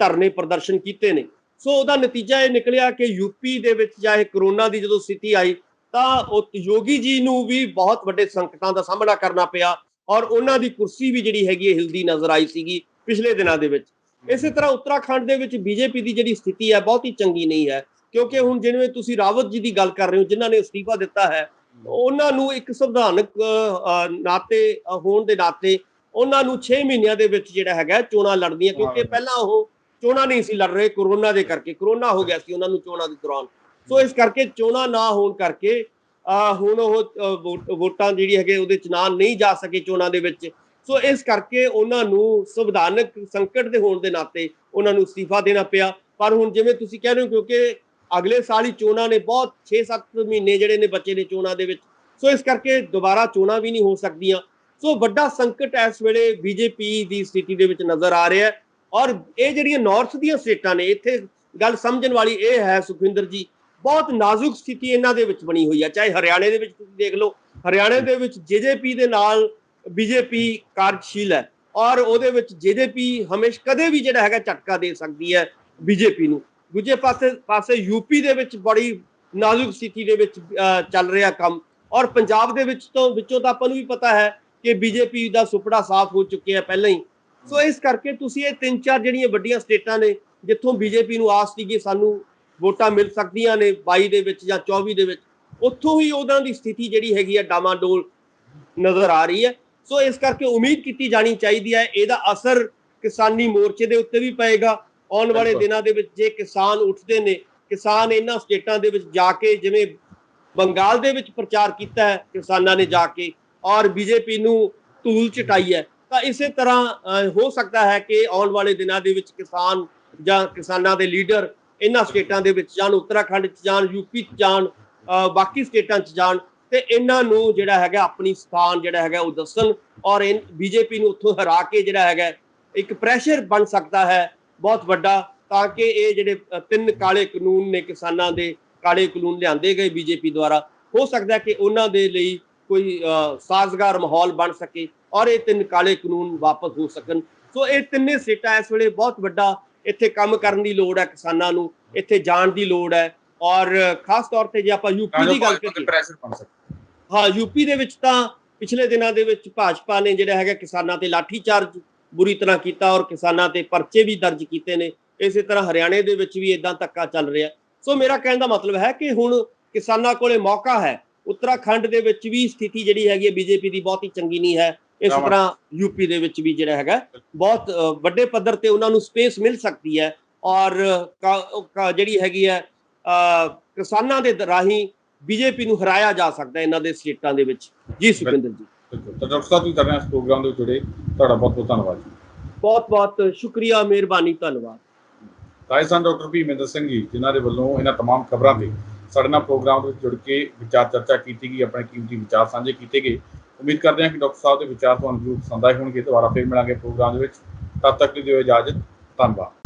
ਧਰਨੇ ਪ੍ਰਦਰਸ਼ਨ ਕੀਤੇ ਨੇ। ਸੋ ਉਹਦਾ ਨਤੀਜਾ ਇਹ ਨਿਕਲਿਆ ਕਿ ਯੂਪੀ ਦੇ ਵਿੱਚ ਚਾਹੇ ਕਰੋਨਾ ਦੀ ਜਦੋਂ ਸਥਿਤੀ ਆਈ ਤਾਂ ਯੋਗੀ ਜੀ ਨੂੰ ਵੀ ਬਹੁਤ ਵੱਡੇ ਸੰਕਟਾਂ ਦਾ ਸਾਹਮਣਾ ਕਰਨਾ ਪਿਆ, ਔਰ ਉਹਨਾਂ ਦੀ ਕੁਰਸੀ ਵੀ ਜਿਹੜੀ ਹੈਗੀ ਹਿਲਦੀ ਨਜ਼ਰ ਆਈ ਸੀਗੀ ਪਿਛਲੇ ਦਿਨਾਂ ਦੇ ਵਿੱਚ। ਇਸੇ ਤਰ੍ਹਾਂ ਉੱਤਰਾਖੰਡ ਦੇ ਵਿੱਚ ਬੀਜੇਪੀ ਦੀ ਜਿਹੜੀ ਸਥਿਤੀ ਹੈ ਬਹੁਤੀ ਚੰਗੀ ਨਹੀਂ ਹੈ, ਕਿਉਂਕਿ ਹੁਣ ਜਿਵੇਂ ਤੁਸੀਂ ਰਾਵਤ ਜੀ ਦੀ ਗੱਲ ਕਰ ਰਹੇ ਹੋ, ਜਿਨ੍ਹਾਂ ਨੇ ਅਸਤੀਫਾ ਦਿੱਤਾ ਹੈ, ਉਹਨਾਂ ਨੂੰ ਇੱਕ ਸੰਵਿਧਾਨਕ ਨਾਤੇ ਹੋਣ ਦੇ ਨਾਤੇ ਉਹਨਾਂ ਨੂੰ 6 ਮਹੀਨਿਆਂ ਦੇ ਵਿੱਚ ਜਿਹੜਾ ਹੈਗਾ ਚੋਣਾਂ ਲੜਨੀਆਂ, ਕਿਉਂਕਿ ਪਹਿਲਾਂ ਉਹ ਚੋਣਾਂ ਨਹੀਂ ਸੀ ਲੜ ਰਹੇ ਕਰੋਨਾ ਦੇ ਕਰਕੇ। ਕਰੋਨਾ ਹੋ ਗਿਆ ਸੀ ਉਹਨਾਂ ਨੂੰ ਚੋਣਾਂ ਦੇ ਦੌਰਾਨ। ਸੋ ਇਸ ਕਰਕੇ ਚੋਣਾਂ ਨਾ ਹੋਣ ਕਰਕੇ ਹੁਣ ਉਹ ਵੋਟਾਂ ਜਿਹੜੀ ਹੈਗੇ ਉਹਦੇ ਚ ਨਾ ਨਹੀਂ ਜਾ ਸਕੇ ਚੋਣਾਂ ਦੇ ਵਿੱਚ। ਸੋ ਇਸ ਕਰਕੇ ਉਹਨਾਂ ਨੂੰ ਸੰਵਿਧਾਨਕ ਸੰਕਟ ਦੇ ਹੋਣ ਦੇ ਨਾਤੇ ਉਹਨਾਂ ਨੂੰ ਅਸਤੀਫਾ ਦੇਣਾ ਪਿਆ। ਪਰ ਹੁਣ ਜਿਵੇਂ ਤੁਸੀਂ ਕਹਿ ਰਹੇ ਹੋ, ਕਿਉਂਕਿ ਅਗਲੇ ਸਾਲ ਹੀ ਚੋਣਾਂ ਨੇ, ਬਹੁਤ 6-7 ਮਹੀਨੇ ਜਿਹੜੇ ਨੇ ਬੱਚੇ ਨੇ ਚੋਣਾਂ ਦੇ ਵਿੱਚ, ਸੋ ਇਸ ਕਰਕੇ ਦੁਬਾਰਾ ਚੋਣਾਂ ਵੀ ਨਹੀਂ ਹੋ ਸਕਦੀਆਂ। ਸੋ ਵੱਡਾ ਸੰਕਟ ਇਸ ਵੇਲੇ ਬੀਜੇਪੀ ਦੀ ਸਥਿਤੀ ਦੇ ਵਿੱਚ ਨਜ਼ਰ ਆ ਰਿਹਾ ਹੈ। ਔਰ ਇਹ ਜਿਹੜੀਆਂ ਨਾਰਥ ਦੀਆਂ ਸਟੇਟਾਂ ਨੇ, ਇੱਥੇ ਗੱਲ ਸਮਝਣ ਵਾਲੀ ਇਹ ਹੈ ਸੁਖਵਿੰਦਰ ਜੀ, ਬਹੁਤ ਨਾਜ਼ੁਕ ਸਥਿਤੀ ਇਹਨਾਂ ਦੇ ਵਿੱਚ ਬਣੀ ਹੋਈ ਹੈ। ਚਾਹੇ ਹਰਿਆਣੇ ਦੇ ਵਿੱਚ ਤੁਸੀਂ ਦੇਖ ਲਓ, ਹਰਿਆਣੇ ਦੇ ਵਿੱਚ ਜੇਜੇਪੀ ਦੇ ਨਾਲ ਬੀਜੇਪੀ ਕਾਰਜਸ਼ੀਲ ਹੈ, ਔਰ ਉਹਦੇ ਵਿੱਚ ਜੇਜੇਪੀ ਹਮੇਸ਼ਾ ਕਦੇ ਵੀ ਜਿਹੜਾ ਹੈਗਾ ਝਟਕਾ ਦੇ ਸਕਦੀ ਹੈ ਬੀਜੇਪੀ ਨੂੰ। ਦੂਜੇ ਪਾਸੇ ਯੂਪੀ ਦੇ ਵਿੱਚ ਬੜੀ ਨਾਜ਼ੁਕ ਸਥਿਤੀ ਦੇ ਵਿੱਚ ਚੱਲ ਰਿਹਾ ਕੰਮ, ਔਰ ਪੰਜਾਬ ਦੇ ਵਿੱਚੋਂ ਤਾਂ ਆਪਾਂ ਨੂੰ ਵੀ ਪਤਾ ਹੈ ਕਿ ਬੀਜੇਪੀ ਦਾ ਸੁਪੜਾ ਸਾਫ਼ ਹੋ ਚੁੱਕਿਆ ਪਹਿਲਾਂ ਹੀ। ਸੋ ਇਸ ਕਰਕੇ ਤੁਸੀਂ ਇਹ 3-4 ਜਿਹੜੀਆਂ ਵੱਡੀਆਂ ਸਟੇਟਾਂ ਨੇ ਜਿੱਥੋਂ ਬੀਜੇਪੀ ਨੂੰ ਆਸ ਸੀ ਕਿ ਸਾਨੂੰ ਵੋਟਾਂ ਮਿਲ ਸਕਦੀਆਂ ਨੇ 22 ਦੇ ਵਿੱਚ ਜਾਂ 24 ਦੇ ਵਿੱਚ, ਉੱਥੋਂ ਹੀ ਉਹਨਾਂ ਦੀ ਸਥਿਤੀ ਜਿਹੜੀ ਹੈਗੀ ਹੈ ਡਾਮਾਡੋਲ ਨਜ਼ਰ ਆ ਰਹੀ ਹੈ। ਸੋ ਇਸ ਕਰਕੇ ਉਮੀਦ ਕੀਤੀ ਜਾਣੀ ਚਾਹੀਦੀ ਹੈ ਇਹਦਾ ਅਸਰ ਕਿਸਾਨੀ ਮੋਰਚੇ ਦੇ ਉੱਤੇ ਵੀ ਪਏਗਾ ਆਉਣ ਵਾਲੇ ਦਿਨਾਂ ਦੇ ਵਿੱਚ। ਜੇ ਕਿਸਾਨ ਉੱਠਦੇ ਨੇ, ਕਿਸਾਨ ਇਹਨਾਂ ਸਟੇਟਾਂ ਦੇ ਵਿੱਚ ਜਾ ਕੇ, ਜਿਵੇਂ ਬੰਗਾਲ ਦੇ ਵਿੱਚ ਪ੍ਰਚਾਰ ਕੀਤਾ ਹੈ ਕਿਸਾਨਾਂ ਨੇ ਜਾ ਕੇ, ਔਰ ਬੀਜੇਪੀ ਨੂੰ ਧੂਲ ਚਟਾਈ ਹੈ, ਤਾਂ ਇਸੇ ਤਰ੍ਹਾਂ ਹੋ ਸਕਦਾ ਹੈ ਕਿ ਆਉਣ ਵਾਲੇ ਦਿਨਾਂ ਦੇ ਵਿੱਚ ਕਿਸਾਨ ਜਾਂ ਕਿਸਾਨਾਂ ਦੇ ਲੀਡਰ ਇਹਨਾਂ ਸਟੇਟਾਂ ਦੇ ਵਿੱਚ ਜਾਣ, ਉੱਤਰਾਖੰਡ 'ਚ ਜਾਣ, ਯੂਪੀ 'ਚ ਜਾਣ, ਬਾਕੀ ਸਟੇਟਾਂ 'ਚ ਜਾਣ, ਤੇ ਇਹਨਾਂ ਨੂੰ ਜਿਹੜਾ ਹੈਗਾ ਆਪਣੀ ਸਥਾਨ ਜਿਹੜਾ ਹੈਗਾ ਉਹ ਦੱਸਣ, ਔਰ ਬੀਜੇਪੀ ਨੂੰ ਉੱਥੋਂ ਹਰਾ ਕੇ ਜਿਹੜਾ ਹੈਗਾ ਇੱਕ ਪ੍ਰੈਸ਼ਰ ਬਣ ਸਕਦਾ ਹੈ ਬਹੁਤ ਵੱਡਾ, ਤਾਂ ਕਿ ਇਹ ਜਿਹੜੇ 3 ਕਾਲੇ ਕਾਨੂੰਨ ਨੇ, ਕਿਸਾਨਾਂ ਦੇ ਕਾਲੇ ਕਾਨੂੰਨ ਲਿਆਂਦੇ ਗਏ ਬੀਜੇਪੀ ਦੁਆਰਾ, ਹੋ ਸਕਦਾ ਕਿ ਉਹਨਾਂ ਦੇ ਲਈ ਕੋਈ ਸਾਜ਼ਗਾਰ ਮਾਹੌਲ ਬਣ ਸਕੇ ਔਰ ਇਹ 3 ਕਾਲੇ ਕਾਨੂੰਨ ਵਾਪਸ ਹੋ ਸਕਣ। ਸੋ ਇਹ ਤਿੰਨੇ ਸਟੇਟਾਂ ਇਸ ਵੇਲੇ ਬਹੁਤ ਵੱਡਾ ਇੱਥੇ ਕੰਮ ਕਰਨ ਦੀ ਲੋੜ ਹੈ, ਕਿਸਾਨਾਂ ਨੂੰ ਇੱਥੇ ਜਾਣ ਦੀ ਲੋੜ ਹੈ। ਔਰ ਖਾਸ ਤੌਰ ਤੇ ਜੇ ਆਪਾਂ ਯੂਪੀ ਦੀ ਗੱਲ ਕਰੀਏ, ਹਾਂ, ਯੂਪੀ ਦੇ ਵਿੱਚ ਤਾਂ ਪਿਛਲੇ ਦਿਨਾਂ ਦੇ ਵਿੱਚ ਭਾਜਪਾ ਨੇ ਜਿਹੜਾ ਹੈਗਾ ਕਿਸਾਨਾਂ ਤੇ ਲਾਠੀਚਾਰਜ ਬੁਰੀ ਤਰ੍ਹਾਂ ਕੀਤਾ ਔਰ ਕਿਸਾਨਾਂ ਤੇ ਪਰਚੇ ਵੀ ਦਰਜ ਕੀਤੇ ਨੇ। ਇਸੇ ਤਰ੍ਹਾਂ ਹਰਿਆਣੇ ਦੇ ਵਿੱਚ ਵੀ ਇਦਾਂ ਧੱਕਾ ਚੱਲ ਰਿਹਾ। ਸੋ ਮੇਰਾ ਕਹਿਣ ਦਾ ਮਤਲਬ ਹੈ ਕਿ ਹੁਣ ਕਿਸਾਨਾਂ ਕੋਲੇ ਮੌਕਾ ਹੈ। ਉੱਤਰਾਖੰਡ ਦੇ ਵਿੱਚ ਵੀ ਸਥਿਤੀ ਜਿਹੜੀ ਹੈਗੀ ਬੀਜੇਪੀ ਦੀ ਬਹੁਤੀ ਚੰਗੀ ਨਹੀਂ ਹੈ। ਇਸ ਤਰ੍ਹਾਂ ਯੂਪੀ ਦੇ ਵਿੱਚ ਵੀ ਜਿਹੜਾ ਹੈਗਾ ਬਹੁਤ ਵੱਡੇ ਪੱਧਰ ਤੇ ਉਹਨਾਂ ਨੂੰ ਸਪੇਸ ਮਿਲ ਸਕਦੀ ਹੈ, ਔਰ ਜਿਹੜੀ ਹੈਗੀ ਹੈ ਕਿਸਾਨਾਂ ਦੇ ਰਾਹੀਂ ਬੀਜੇਪੀ ਨੂੰ ਹਰਾਇਆ ਜਾ ਸਕਦਾ ਇਹਨਾਂ ਦੇ ਸਟੇਟਾਂ ਦੇ ਵਿੱਚ। ਜੀ ਸੁਖਿੰਦਰ ਜੀ, ਬਿਲਕੁਲ। ਤਾਂ ਡਾਕਟਰ ਸਾਹਿਬ ਤੁਸੀਂ ਸਾਡੇ ਨਾਲ ਇਸ ਪ੍ਰੋਗਰਾਮ ਦੇ ਵਿੱਚ ਜੁੜੇ, ਤੁਹਾਡਾ ਬਹੁਤ ਬਹੁਤ ਧੰਨਵਾਦ ਜੀ। ਬਹੁਤ ਬਹੁਤ ਸ਼ੁਕਰੀਆ, ਮਿਹਰਬਾਨੀ, ਧੰਨਵਾਦ। ਤਾਂ ਇਹ ਸਨ ਡਾਕਟਰ ਭੀਮਿੰਦਰ ਸਿੰਘ ਜੀ, ਜਿਨ੍ਹਾਂ ਦੇ ਵੱਲੋਂ ਇਹਨਾਂ ਤਮਾਮ ਖਬਰਾਂ ਤੇ ਸਾਡੇ ਨਾਲ ਪ੍ਰੋਗਰਾਮ ਦੇ ਵਿੱਚ ਜੁੜ ਕੇ ਵਿਚਾਰ ਚਰਚਾ ਕੀਤੀ ਗਈ, ਆਪਣੇ ਕੀਮਤੀ ਵਿਚਾਰ ਸਾਂਝੇ ਕੀਤੇ ਗਏ। ਉਮੀਦ ਕਰਦੇ ਹਾਂ ਕਿ ਡਾਕਟਰ ਸਾਹਿਬ ਦੇ ਵਿਚਾਰ ਤੁਹਾਨੂੰ ਜ਼ਰੂਰ ਪਸੰਦ ਆਏ ਹੋਣਗੇ। ਦੁਬਾਰਾ ਫਿਰ ਮਿਲਾਂਗੇ ਪ੍ਰੋਗਰਾਮ ਦੇ ਵਿੱਚ, ਤਦ ਤੱਕ ਲਈ ਦਿਓ ਇਜਾਜ਼ਤ। ਧੰਨਵਾਦ।